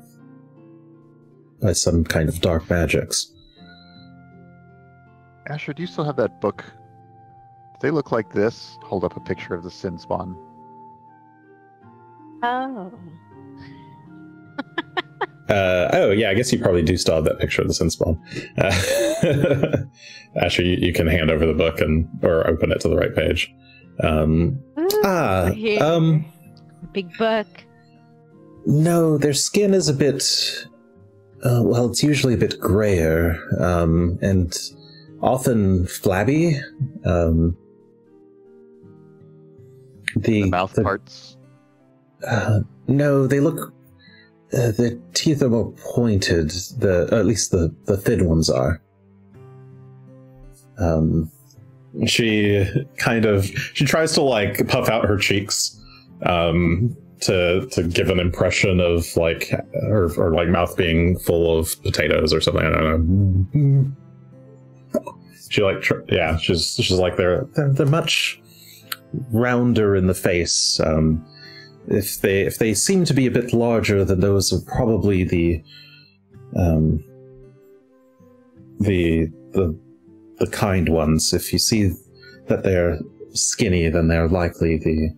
by some kind of dark magics. Asher, do you still have that book? Do they look like this? Hold up a picture of the sin spawn. Oh. Oh, yeah, I guess you probably do still have that picture of the Sin-Spawn. Asher, you can hand over the book or open it to the right page. Here. Big book. No, their skin is a bit... well, it's usually a bit grayer, and often flabby. The mouth parts? No, they look... the teeth are more pointed, at least the thin ones are. She tries to like puff out her cheeks to give an impression of like her like mouth being full of potatoes or something. I don't know. She like she's like they're much rounder in the face. If they seem to be a bit larger, then those are probably the kind ones. If you see that they're skinny, then they're likely the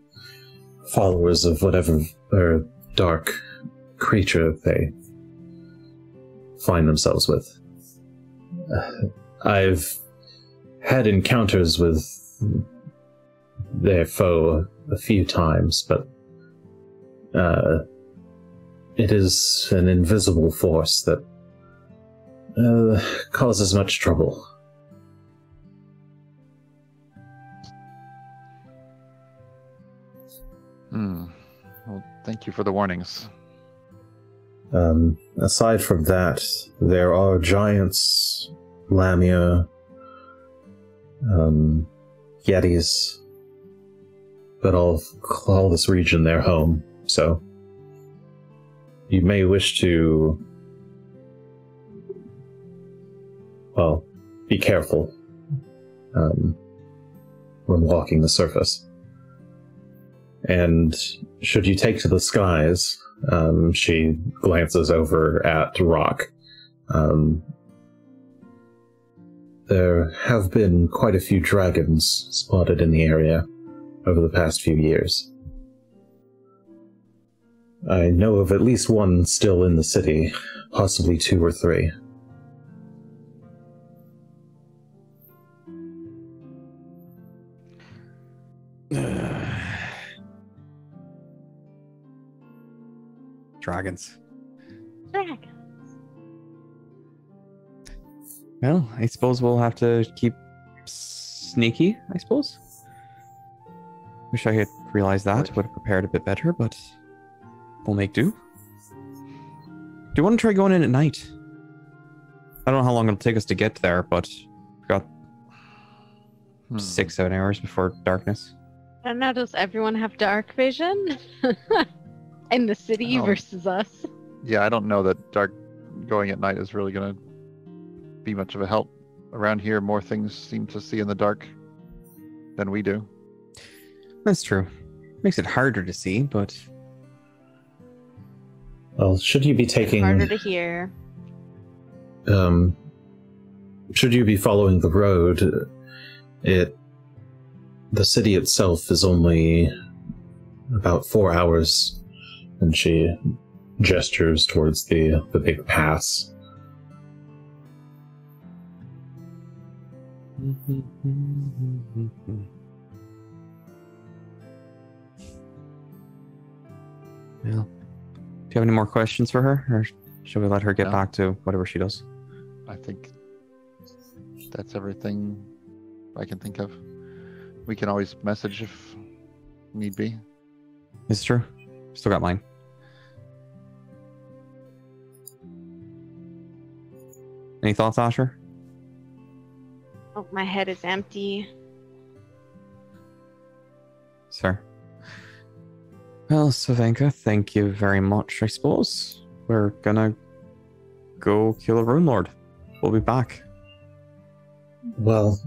followers of whatever dark creature they find themselves with. I've had encounters with their foe a few times, but it is an invisible force that causes much trouble. Well, thank you for the warnings. Aside from that, there are giants, Lamia, Yetis, but all call this region their home, so you may wish to, well, be careful when walking the surface. And should you take to the skies, she glances over at Rock. There have been quite a few dragons spotted in the area over the past few years. I know of at least one still in the city, possibly 2 or 3. Dragons. Dragon. Well, I suppose we'll have to keep sneaky, I suppose. Wish I had realized that, would have prepared a bit better, but we'll make do. Do you want to try going in at night? I don't know how long it'll take us to get there, but we've got 6-7 hours before darkness. I don't know, does everyone have dark vision? In the city versus us? Yeah, I don't know that going at night is really going to be much of a help. Around here, more things seem to see in the dark than we do. That's true. Makes it harder to see, but... Well, should you be taking... Harder to hear. Should you be following the road, the city itself is only about 4 hours, and she gestures towards the big pass. Well, do you have any more questions for her, or should we let her get back to whatever she does? I think that's everything I can think of. We can always message if need be. It's true. Still got mine. Any thoughts, Asher? Oh, my head is empty. Sir. Well, Savanka, thank you very much, I suppose. We're gonna go kill a Runelord. We'll be back. Well,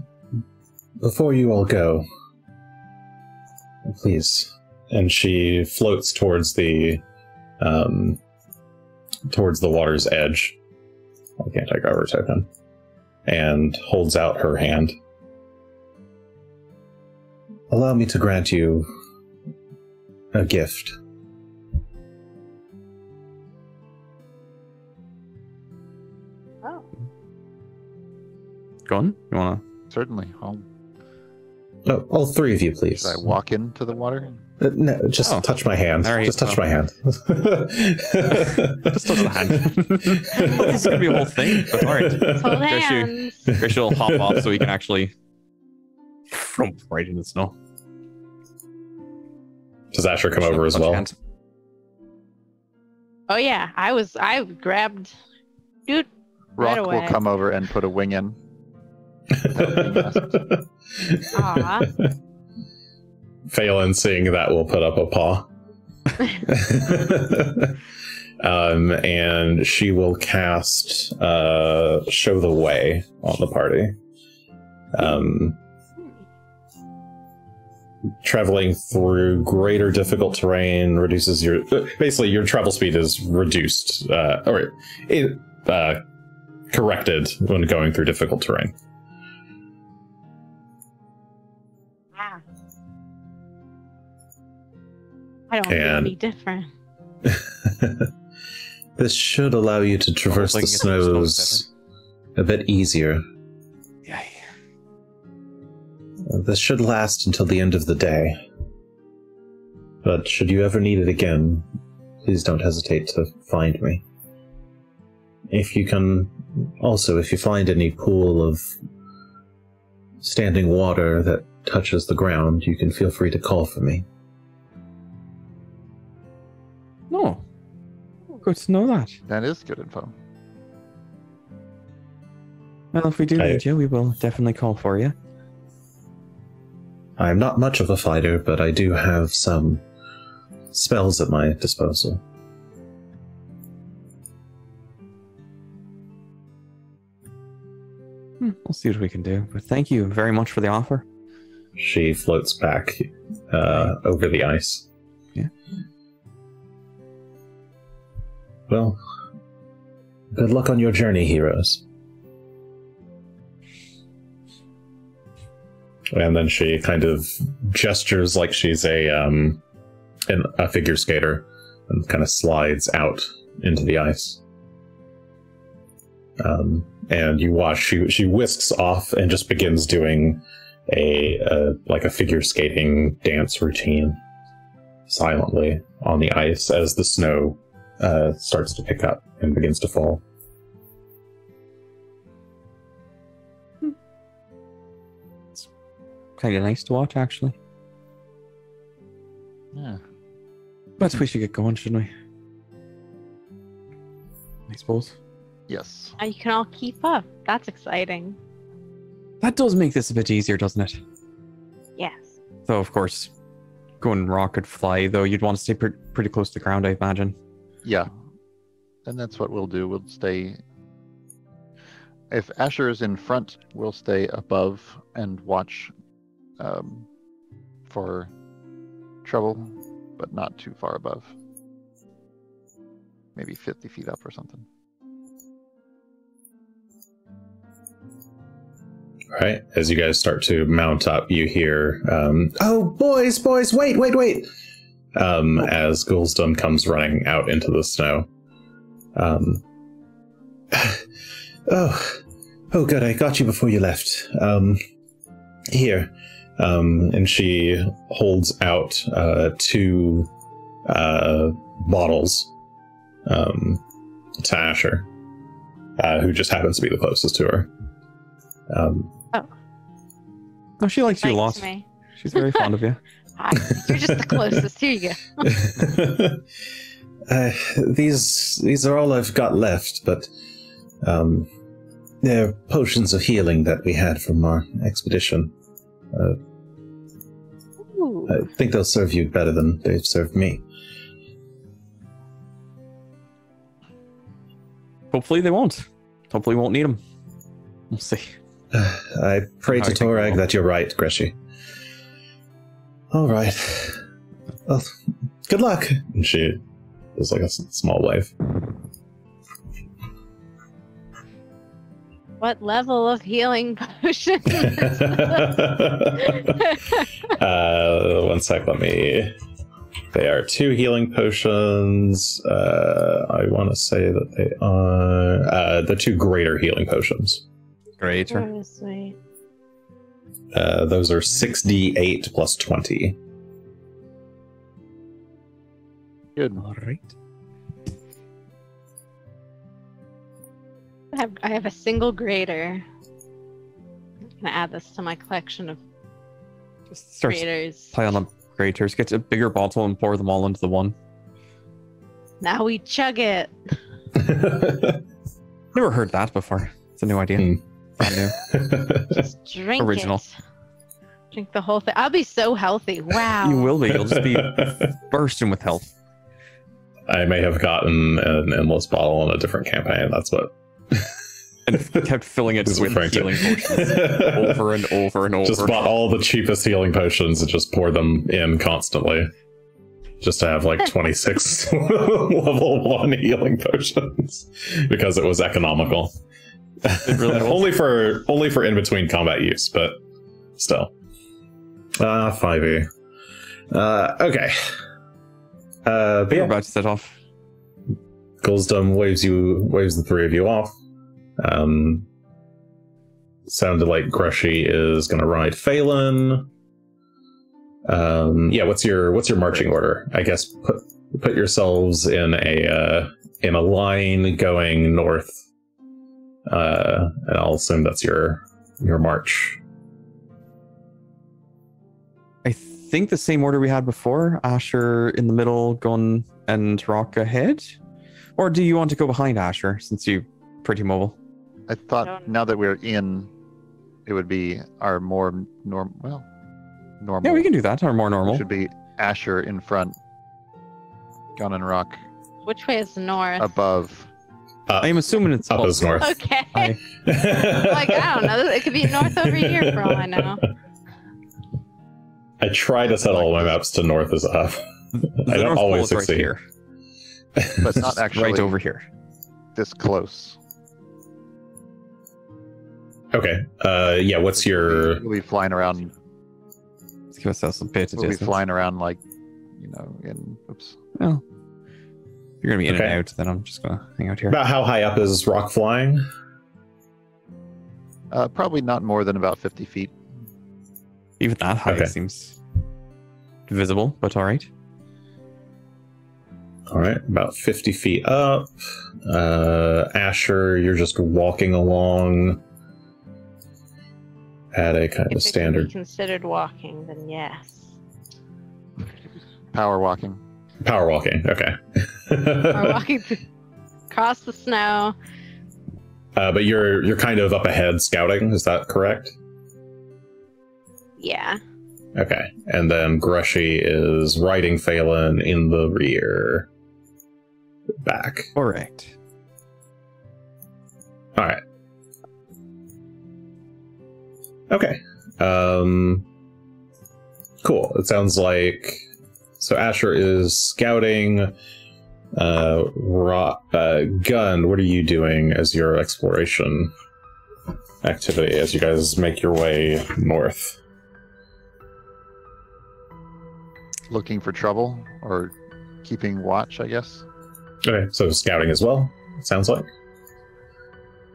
before you all go, please. And she floats towards the water's edge. I can't take over token. And holds out her hand. Allow me to grant you a gift. Oh. Gunn, you wanna? Certainly. No, all 3 of you, please. Should I walk into the water? No, just touch my hand. All right, just touch my hand. Just touch the hand. This is gonna be a whole thing. But all right. Hold hands. Greshy will hop off so we can actually thump right in the snow. Does Asher come over as well? Oh yeah, I grabbed dude Rock right away. will come over and put a wing in. Aw. Phelan, seeing that, will put up a paw. And she will cast Show the Way on the party. Traveling through greater difficult terrain reduces your... Basically, your travel speed is reduced, corrected when going through difficult terrain. I don't feel any different. This should allow you to traverse the snows a bit easier. Yeah. This should last until the end of the day. But should you ever need it again, please don't hesitate to find me. If you find any pool of standing water that touches the ground, you can feel free to call for me. No. Good to know that. That is good info. Well, if we do need you, we will definitely call for you. I'm not much of a fighter, but I do have some spells at my disposal. We'll see what we can do. But thank you very much for the offer. She floats back over the ice. Yeah. Well, good luck on your journey, heroes. And then she kind of gestures like she's a figure skater and kind of slides out into the ice. And you watch she whisks off and just begins doing a figure skating dance routine silently on the ice as the snow starts to pick up and begins to fall. It's kind of nice to watch, actually. Yeah. But we should get going, shouldn't we? I suppose. Yes. Now you can all keep up. That's exciting. That does make this a bit easier, doesn't it? Yes. Though, of course, going rocket fly, though, you'd want to stay pretty close to the ground, I imagine. Yeah. And that's what we'll do. We'll stay... If Asher is in front, we'll stay above and watch for trouble, but not too far above. Maybe 50 feet up or something. Right, as you guys start to mount up, you hear, "Oh, boys, wait!" As Gulsdom comes running out into the snow. Oh, good, I got you before you left. Here. And she holds out 2 bottles to Asher, who just happens to be the closest to her. No, she likes you a Thanks, lot. me. She's very fond of you. Hi. You're just the closest. Here you go. These are all I've got left, but they're potions of healing that we had from our expedition. Ooh. I think they'll serve you better than they've served me. Hopefully they won't. Hopefully we won't need them. We'll see. I pray How to you think Torag we'll- that you're right, Greshy. All right. Well, good luck. And she does like a small wave. What level of healing potion? 1 sec, let me... They are 2 healing potions. I want to say that they are the 2 greater healing potions. Greater. Oh, sweet. Those are 6d8 plus 20. Good. All right. I have a single greater. I'm gonna add this to my collection of Just starts graders. piling up graters. Get a bigger bottle and pour them all into the one. Now we chug it. Never heard that before. It's a new idea. Hmm. Brand new. Just drink Original. it. Drink the whole thing. I'll be so healthy. Wow. You will be. You'll just be bursting with health. I may have gotten an endless bottle in a different campaign. That's what. And kept filling it This is with referring to. healing potions over and over and over. Just bought all the cheapest healing potions and just poured them in constantly. Just to have like 26 level 1 healing potions. Because it was economical. It really was. only for in between combat use, but still. 5e. Okay. But We're yeah, about to set off. Gulsdom waves the 3 of you off. Sounded like Greshy is gonna ride Phelan. Yeah, what's your marching order? I guess put yourselves in a line going north. And I'll assume that's your march. I think the same order we had before. Asher in the middle, Gunn and Rock ahead. Or do you want to go behind Asher, since you're pretty mobile? I thought now that we're in, it would be our more normal. Yeah, we can do that. Or more normal. Should be Asher in front, Gunn and Rock Which way is north? above. I'm assuming it's up is north. Okay. I- Like, I don't know. It could be north over here for all I know. I try to set all my maps to north is up. I don't always Right succeed. here. But not actually Right over here. this close. Okay. Yeah. What's your? We'll be flying around. Let's give ourselves a bit of We'll be distance. flying around like, in. Oops. Well, if you're gonna be in Okay. and out, then I'm just gonna hang out here. About how high up is rock flying? Probably not more than about 50 feet. Even that high Okay. seems visible, but all right. All right, about 50 feet up. Asher, you're just walking along at a kind of If it can be standard considered walking, then yes. Power walking. power walking. Okay. Or walking across the snow. But you're kind of up ahead scouting. Is that correct? Yeah. Okay. And then Greshy is riding Phelan in the rear. Back. Correct. All right. Okay. Cool. It sounds like so Asher is scouting. Gunn, what are you doing as your exploration activity as you guys make your way north? Looking for trouble or keeping watch, I guess. Okay, so scouting as well, it sounds like.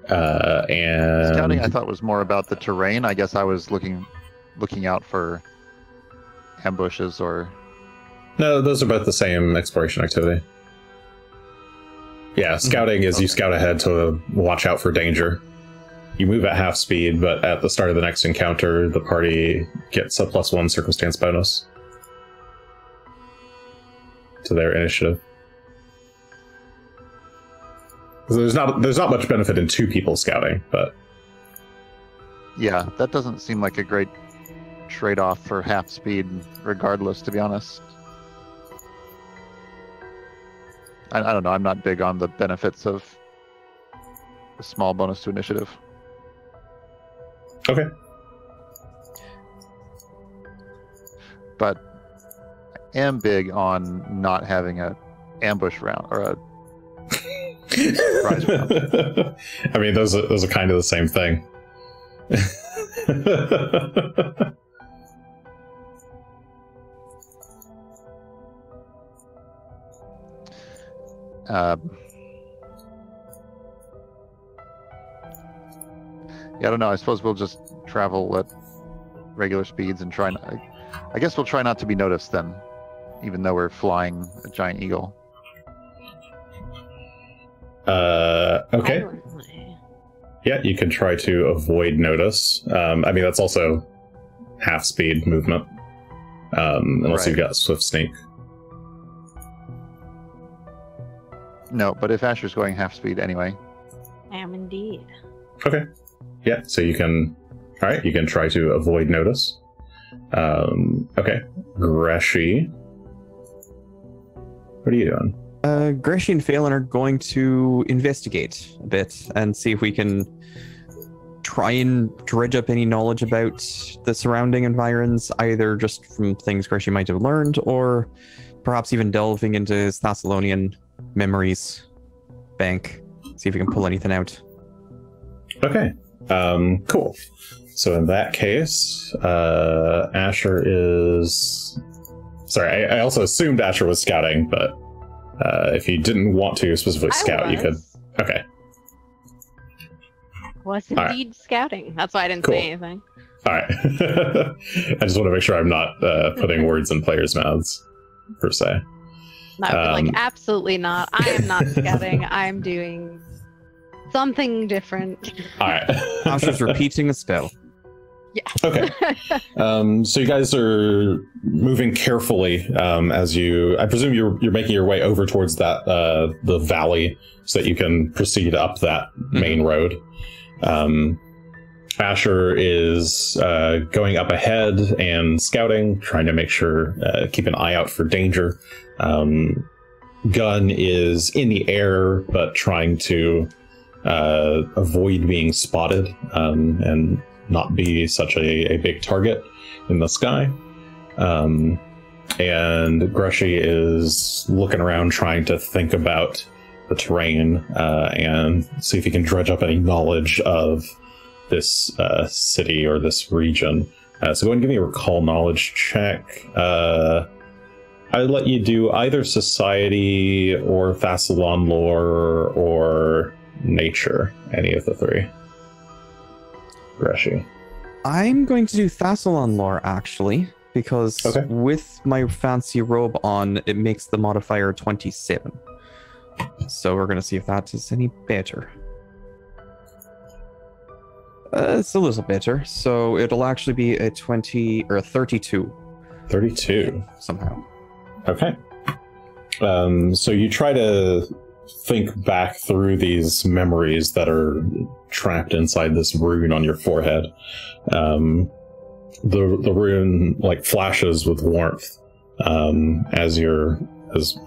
And Scouting, I thought, was more about the terrain. I guess I was looking out for ambushes or. No, those are both the same exploration activity. Yeah, scouting is you scout ahead to watch out for danger. You move at half speed, but at the start of the next encounter, the party gets a +1 circumstance bonus to their initiative. So there's not much benefit in 2 people scouting, but Yeah, that doesn't seem like a great trade-off for half speed, regardless. To be honest, I don't know. I'm not big on the benefits of a small bonus to initiative. okay. But I am big on not having a ambush round or a surprise round. I mean, those are kind of the same thing. Yeah, I don't know. I suppose we'll just travel at regular speeds and try. I guess we'll try not to be noticed then, even though we're flying a giant eagle. Okay. Silently. Yeah, you can try to avoid notice. I mean, that's also half speed movement, unless you've got swift sneak. No, but if Asher's going half speed anyway, I am indeed. Okay. Yeah, so you can. All right, you can try to avoid notice. Okay, Greshy, what are you doing? Greshy and Phelan are going to investigate a bit and see if we can try and dredge up any knowledge about the surrounding environs, either just from things Greshy might have learned, or perhaps even delving into his Thessalonian memories bank, see if we can pull anything out. Okay, cool. So in that case, Asher is. Sorry, I also assumed Asher was scouting, but if you didn't want to specifically scout, you could. Okay. Was All right. indeed scouting. That's why I didn't Cool. say anything. All right. I just want to make sure I'm not putting words in players' mouths, per se. No, like absolutely not. I am not scouting. I'm doing something different. All right. Asher's repeating a spell. Yes. Okay. So you guys are moving carefully as I presume you're making your way over towards that the valley so that you can proceed up that main road. Asher is going up ahead and scouting, trying to make sure, keep an eye out for danger. Gunn is in the air, but trying to avoid being spotted and not be such a big target in the sky. And Greshy is looking around trying to think about the terrain and see if he can dredge up any knowledge of this city or this region. So go ahead and give me a recall knowledge check. I'd let you do either society or Thassalon lore or nature, any of the three. Greshy. I'm going to do Thassalon lore, actually, because with my fancy robe on, it makes the modifier 27. So we're going to see if that is any better. It's a little better, so it'll actually be a 20 or a 32. 32. Somehow. Okay. So you try to think back through these memories that are trapped inside this rune on your forehead. The rune like flashes with warmth as you're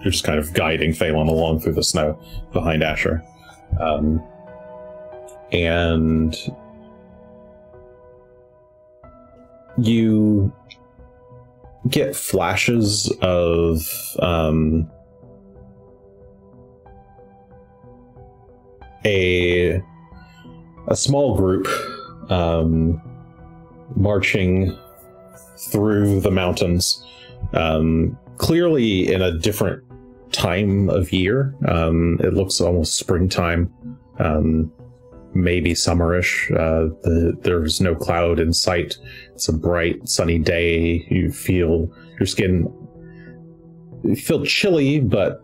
just kind of guiding Phelan along through the snow behind Asher. And you get flashes of a small group marching through the mountains, clearly in a different time of year. It looks almost springtime, maybe summerish. There's no cloud in sight. It's a bright, sunny day. You feel your skin. You feel chilly, but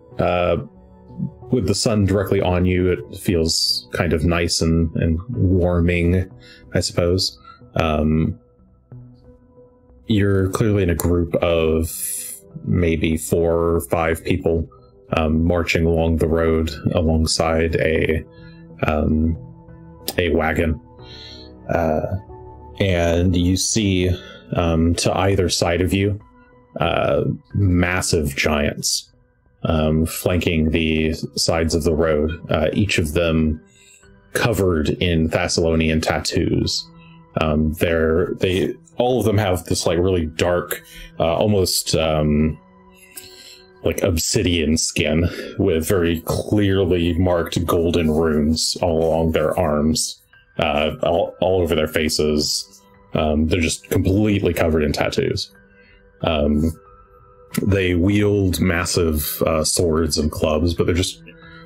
with the sun directly on you, it feels kind of nice and warming, I suppose. You're clearly in a group of maybe 4 or 5 people marching along the road alongside a wagon. And you see to either side of you massive giants flanking the sides of the road, each of them covered in Thessalonian tattoos. All of them have this like really dark, almost like obsidian skin with very clearly marked golden runes all along their arms, all over their faces. They're just completely covered in tattoos. They wield massive swords and clubs, but it's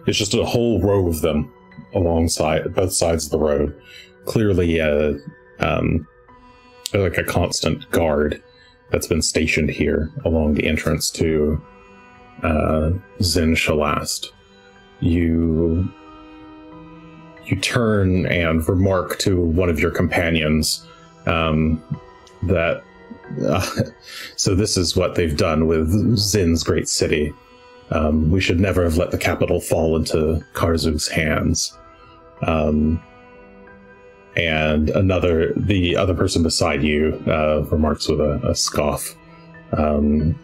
just a whole row of them alongside both sides of the road. Clearly, like a constant guard that's been stationed here along the entrance to Xin-Shalast. You turn and remark to one of your companions that so this is what they've done with Zin's great city. We should never have let the capital fall into Karzug's hands. And the other person beside you remarks with a scoff. And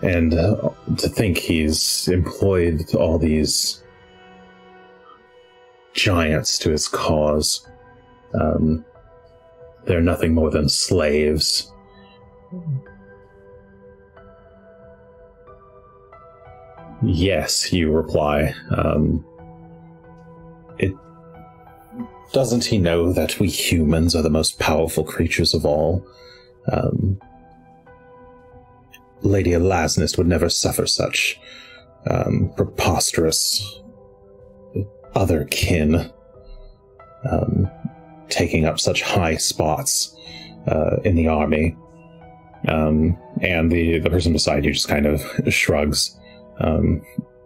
to think he's employed all these giants to his cause. They're nothing more than slaves. Yes, you reply. Doesn't he know that we humans are the most powerful creatures of all? Lady Elasnist would never suffer such preposterous other kin taking up such high spots in the army. And the person beside you just kind of shrugs.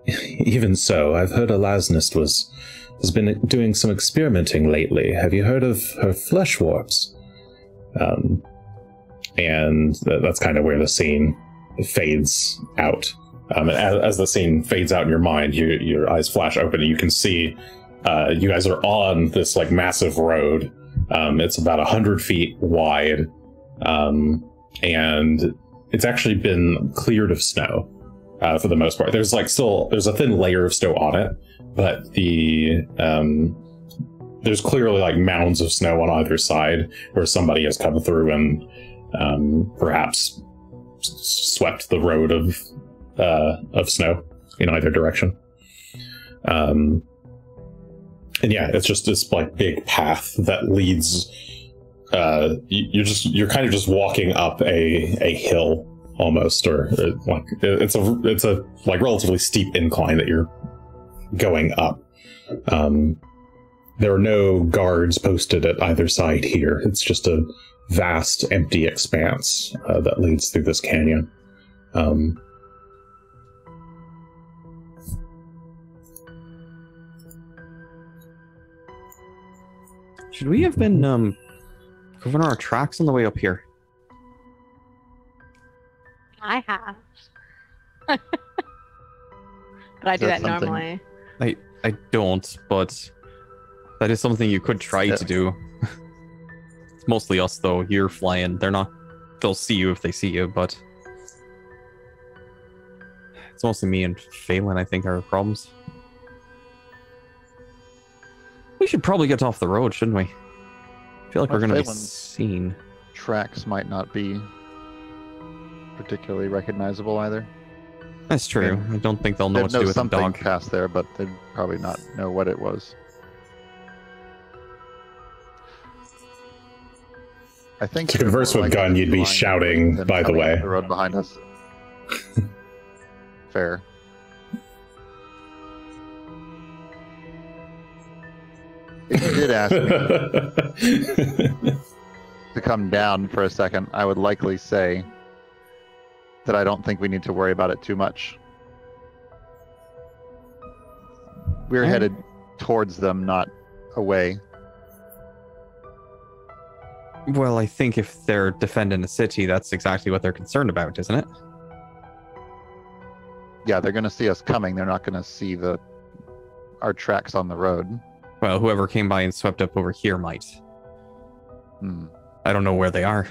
Even so, I've heard Elasnist has been doing some experimenting lately. Have you heard of her flesh warps? And that's kind of where the scene fades out. And as the scene fades out in your mind, your eyes flash open and you can see you guys are on this like massive road. It's about 100 feet wide, and it's actually been cleared of snow for the most part. There's a thin layer of snow on it, but there's clearly like mounds of snow on either side where somebody has come through and perhaps swept the road of snow in either direction. And yeah, it's just this like big path that leads. You're kind of just walking up a hill almost, or like it's a like relatively steep incline that you're going up. There are no guards posted at either side here. It's just a vast, empty expanse that leads through this canyon. Should we have been covering our tracks on the way up here? I have. But I do that something- normally. I don't, but that is something you could try to do. It's mostly us, though. You're flying. They'll see you if they see you, but it's mostly me and Phelan, I think, are problems. We should probably get off the road, shouldn't we? I feel like we're going to be Phelan's seen. Tracks might not be particularly recognizable either. That's true. I don't think they'll know They'd what to know do with the something dog. past there, but they'd probably not know what it was. I think To converse you're more with Gunn, likely you'd be flying shouting, than by the coming up way. the road behind us. Fair. If you did ask me to come down for a second, I would likely say that I don't think we need to worry about it too much. We're headed towards them, not away. Well, I think if they're defending the city, that's exactly what they're concerned about, isn't it? Yeah, they're going to see us coming. They're not going to see our tracks on the road. Well, whoever came by and swept up over here might. Hmm. I don't know where they are.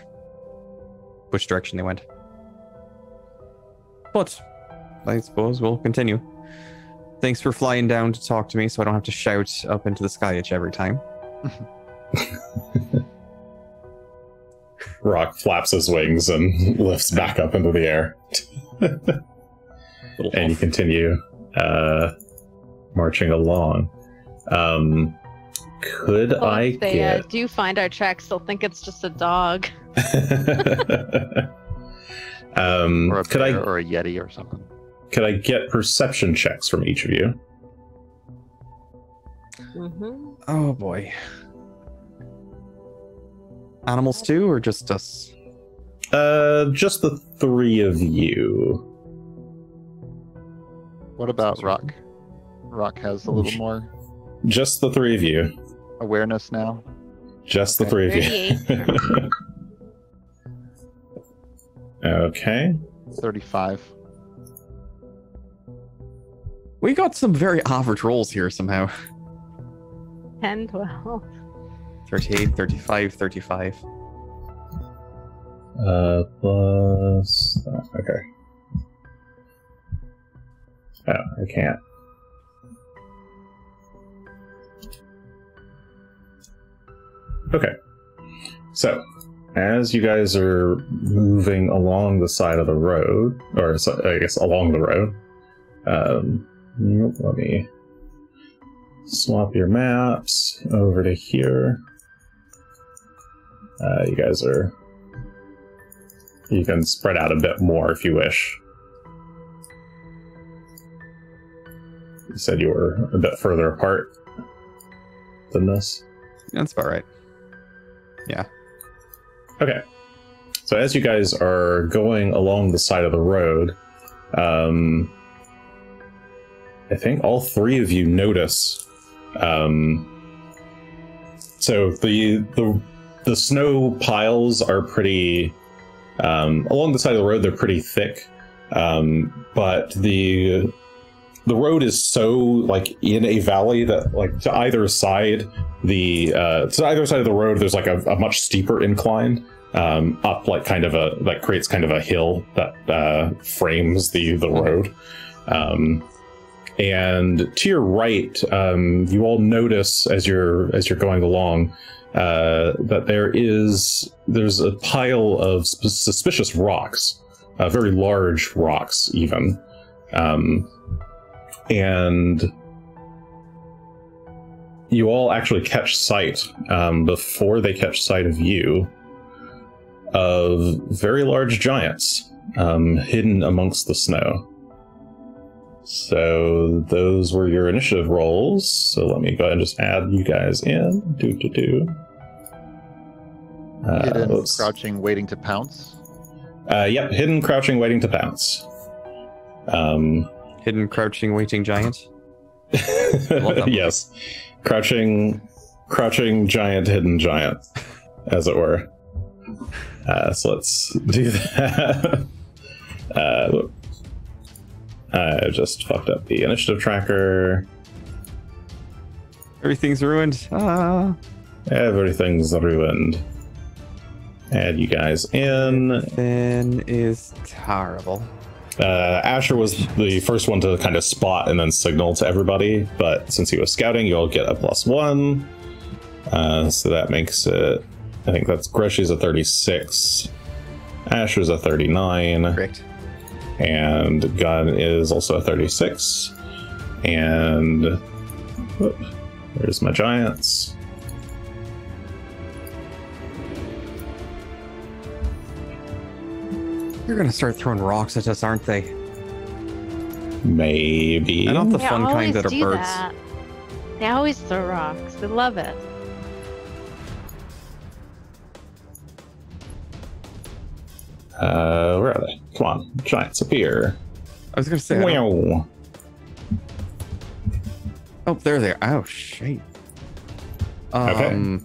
Which direction they went. But I suppose we'll continue. Thanks for flying down to talk to me so I don't have to shout up into the sky at you every time. Rock flaps his wings and lifts back up into the air. And you continue marching along. Could Well, I if they get... do find our tracks, they'll think it's just a dog. Or a could I bear or a yeti or something. could I get perception checks from each of you? Mm-hmm. Oh boy. Animals too, or just us? Just the three of you. What about Rock? Rock has a little more Just the three of you. awareness now. Just the three of you. Okay. 35. We got some very average rolls here somehow. 10, 12. 38, 35, 35. Plus that. Okay. Oh, I can't. Okay. So, as you guys are moving along the side of the road, or I guess along the road, let me swap your maps over to here. You can spread out a bit more if you wish. You said you were a bit further apart than this. That's about right. Yeah. Okay. So as you guys are going along the side of the road, I think all three of you notice. So the the snow piles are pretty along the side of the road. They're pretty thick, but the road is so like in a valley that like to either side of the road there's like a much steeper incline up, like kind of a like creates kind of a hill that frames the road. And to your right, you all notice as you're going along that there's a pile of suspicious rocks, very large rocks even, and you all actually catch sight before they catch sight of you of very large giants hidden amongst the snow. So those were your initiative rolls. So let me go ahead and just add you guys in. Hidden, crouching, waiting to pounce. Yep, hidden, crouching, waiting to pounce. Hidden, crouching, waiting giant. Yes, crouching, giant, hidden giant, as it were. So let's do that. I just fucked up the initiative tracker. Everything's ruined. Everything's ruined. Add you guys in. Then is terrible. Asher was the first one to kind of spot and then signal to everybody, but since he was scouting, you all get a +1. So that makes it, I think that's Greshy's a 36. Asher's a 39. Correct. And Gunn is also a 36. And there's my giants. They're gonna start throwing rocks at us, aren't they? Maybe. And not the They fun kind always that are do birds. that. They always throw rocks. We love it. Where are they? Come on, giants appear. I was gonna say. Wow. Oh, there they are. Oh, shit. Okay.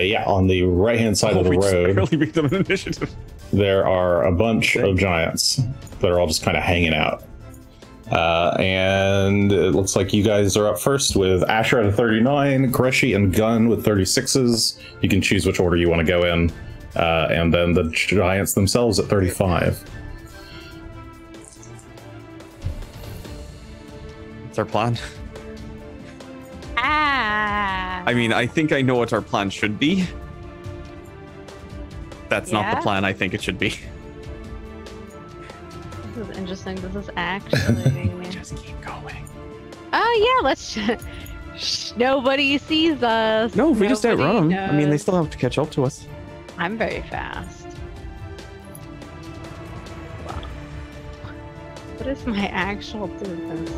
Yeah, on the right-hand side of the road, Barely beat them in initiative. there are a bunch of giants that are all just kind of hanging out. And it looks like you guys are up first with Asher at a 39, Greshy and Gunn with 36s. You can choose which order you want to go in. And then the giants themselves at 35. What's our plan? Ah. I mean, I think I know what our plan should be. That's not the Yeah? plan I think it should be. This is interesting. This is actually. Just keep going. Oh yeah, let's. Nobody sees us. No, if we just Nobody outrun them. I mean, they knows. still have to catch up to us. I'm very fast. Wow. What is my actual distance?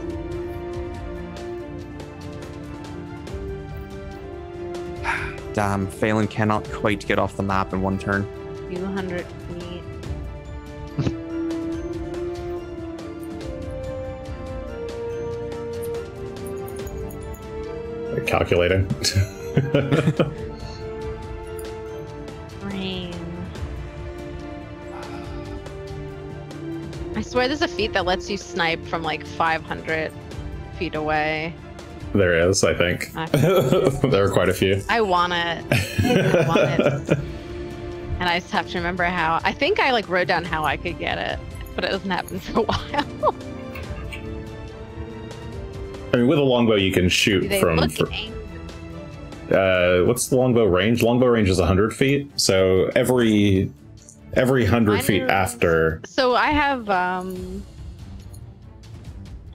Damn, Phelan cannot quite get off the map in one turn. 200 feet. Calculating. Rain. I swear there's a feat that lets you snipe from like 500 feet away. There is, I think. There are quite a few. I want it. I want it. And I just have to remember how. I think I like wrote down how I could get it, but it doesn't happen for a while. I mean, with a longbow, you can Do shoot they from. look What's the longbow range? Longbow range is 100 feet. So every 100 feet after. So I have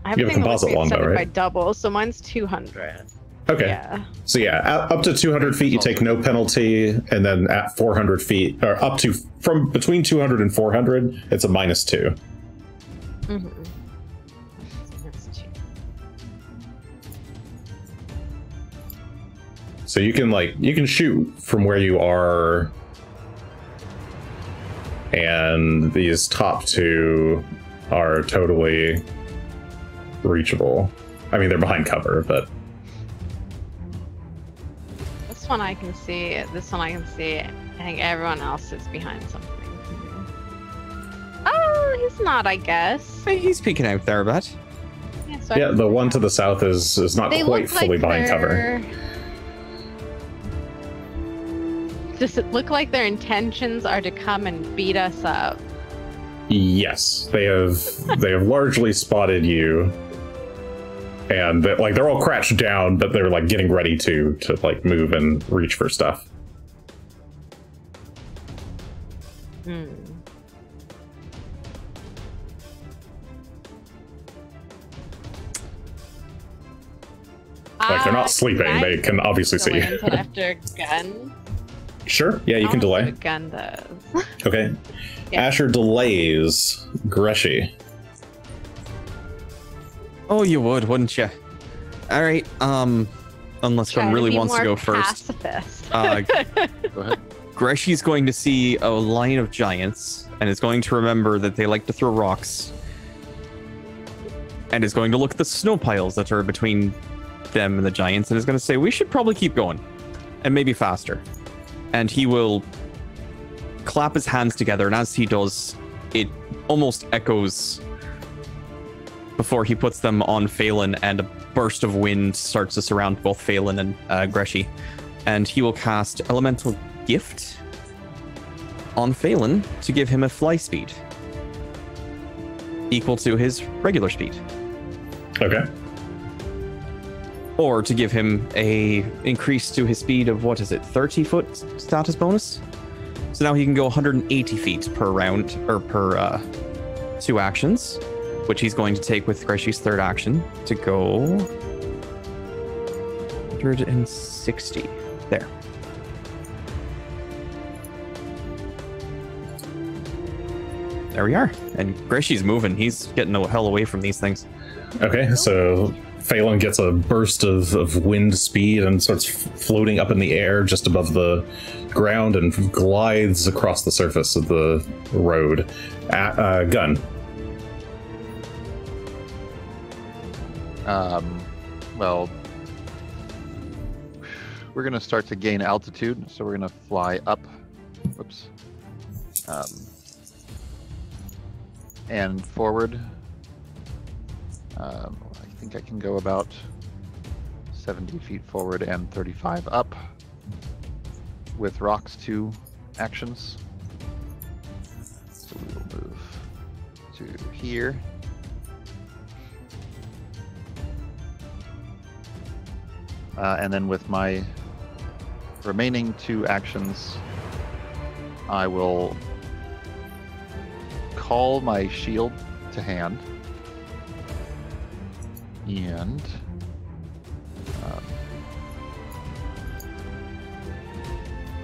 I have You have a composite longbow, by right? double, so mine's 200. Okay. Yeah. So yeah, up to 200 feet, you take no penalty, and then at 400 feet, or up to from between 200 and 400, it's a -2. Mm-hmm. That's two. So you can shoot from where you are, and these top two are totally reachable. I mean, they're behind cover, but That's This one I can see. This one I can see. I think everyone else is behind something. Oh, he's not, I guess. Hey, he's peeking out there a bit. Yeah, so Yeah, the one to the south is not they quite look fully like behind cover. they're- Does it look like their intentions are to come and beat us up? Yes, they have largely spotted you, and they're all crouched down, but they're like getting ready to like move and reach for stuff. Hmm. Like they're not sleeping; they can obviously see. Delay until after Gunn. Sure, yeah, you I can wanna see delay. what Gunn does. Okay, Yeah. Asher delays Greshy. Oh, you would, wouldn't you? All right. Unless Try Gunn really be wants to more go first. pacifist. Go ahead. Greshy's going to see a line of giants and is going to remember that they like to throw rocks. And is going to look at the snow piles that are between them and the giants and is going to say, we should probably keep going. And maybe faster. And he will clap his hands together, and as he does, it almost echoes before he puts them on Phelan, and a burst of wind starts to surround both Phelan and Greshy. And he will cast Elemental Gift on Phelan to give him a fly speed equal to his regular speed. Okay. Or to give him a increase to his speed of, 30 foot status bonus? So now he can go 180 feet per round, or per 2 actions, which he's going to take with Greshy's third action to go 160. There. There we are. And Greshy's moving. He's getting the hell away from these things. Okay, so Phelan gets a burst of wind speed and starts floating up in the air just above the ground and glides across the surface of the road. Gunn. Well, we're going to start to gain altitude, so we're going to fly up. Whoops. And forward. I think I can go about 70 feet forward and 35 up with rocks 2 actions. So we will move to here. And then with my remaining 2 actions, I will call my shield to hand. And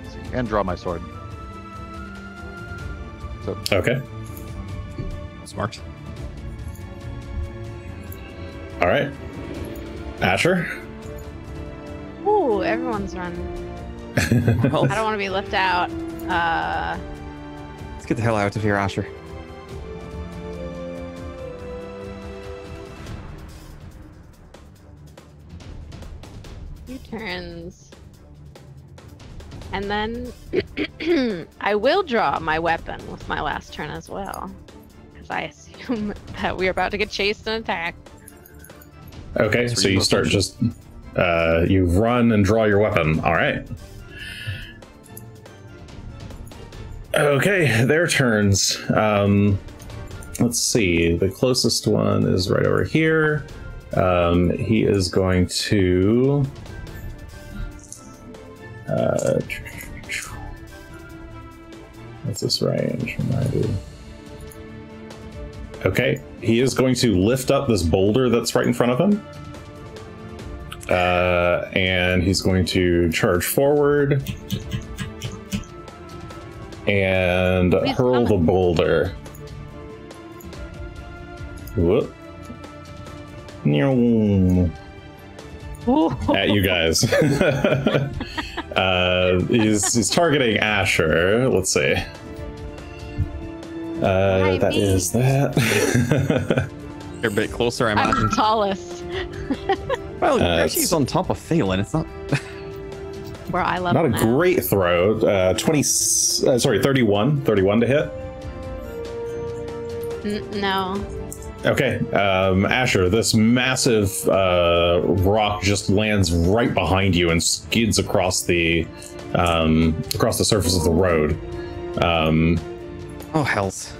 let's see, and draw my sword. So Okay. Smart. All right. Asher. Ooh, everyone's running. Well, I don't want to be left out. let's get the hell out of here, Asher. Turns. And then I will draw my weapon with my last turn as well. Because I assume that we're about to get chased and attacked. Okay, so you start just you run and draw your weapon. All right. Okay, their turns. Let's see. The closest one is right over here. He is going to. What's this range? Okay, he is going to lift up this boulder that's right in front of him. And he's going to charge forward and hurl the boulder. Whoop. At you guys. He's targeting Asher. Let's see. That is that. You're a bit closer, I I'm imagine. the tallest. Well, she's on top of Phelan. It's not. We're eye level. Not a now. great throw. 31 to hit. No. Okay, Asher, this massive rock just lands right behind you and skids across the surface of the road. Oh, hells.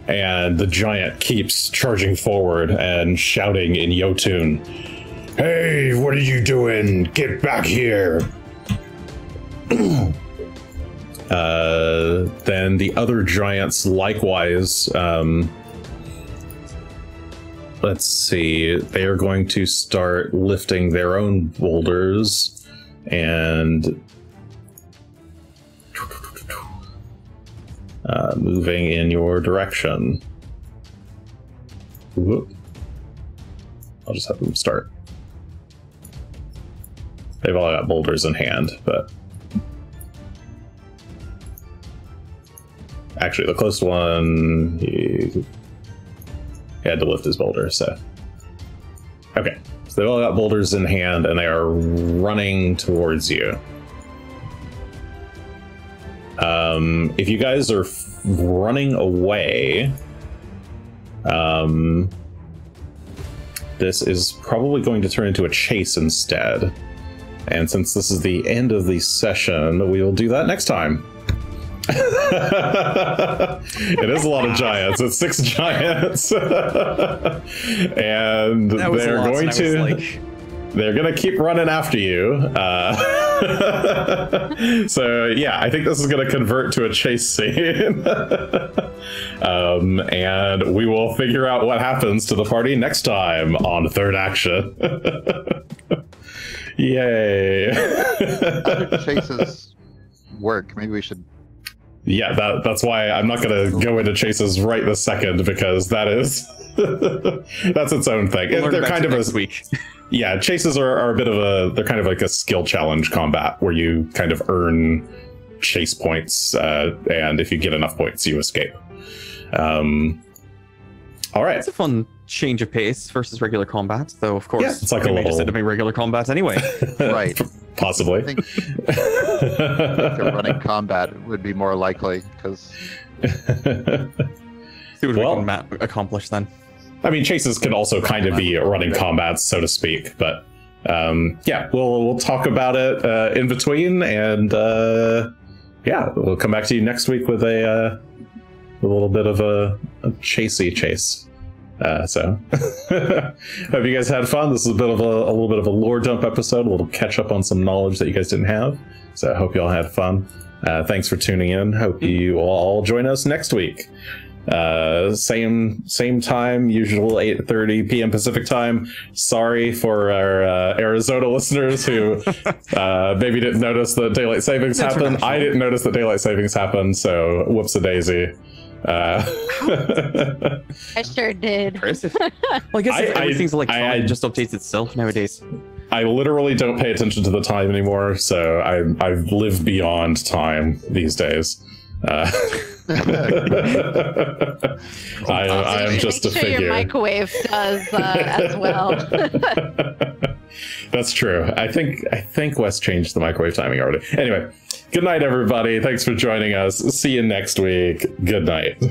And the giant keeps charging forward and shouting in Jotun, "Hey, what are you doing? Get back here!" Then the other giants likewise, let's see, they are going to start lifting their own boulders and moving in your direction. Whoop. I'll just have them start. They've all got boulders in hand, but actually the closest one, he had to lift his boulder, so. Okay, so they've all got boulders in hand and they are running towards you. If you guys are running away, this is probably going to turn into a chase instead. And since this is the end of the session, we will do that next time. It is a lot of giants. It's 6 giants. And they're going to keep running after you. So yeah, I think this is going to convert to a chase scene. And we will figure out what happens to the party next time on Third Action. Yay. How do chases work? Maybe we should... Yeah, that's why I'm not going to go into chases right this second, because that is... that's its own thing. They're kind of a week. Yeah, chases are a bit of a... They're kind of like a skill challenge combat, where you kind of earn chase points, and if you get enough points, you escape. All right. It's a fun change of pace versus regular combat, though, of course. Yeah, it's like a little... just end up being regular combat anyway. Right. Possibly. I think a running combat would be more likely, because... See what we can accomplish then. I mean, chases can also kind of be running combats, so to speak, but yeah, we'll talk about it in between, and yeah, we'll come back to you next week with a little bit of a chasey chase. So hope you guys had fun. This is a little bit of a lore dump episode, a little catch up on some knowledge that you guys didn't have. So I hope you all had fun. Thanks for tuning in. Hope you will all join us next week. Same time, usual 8:30 p.m. Pacific time. Sorry for our Arizona listeners who maybe didn't notice that daylight savings happened. I didn't notice that daylight savings happened, so whoops-a-daisy. I sure did. Well, I guess everything's electronic, just updates itself nowadays. I literally don't pay attention to the time anymore, so I've lived beyond time these days. I am just a figure. Your microwave does as well. That's true. I think Wes changed the microwave timing already. Anyway, good night, everybody. Thanks for joining us. See you next week. Good night.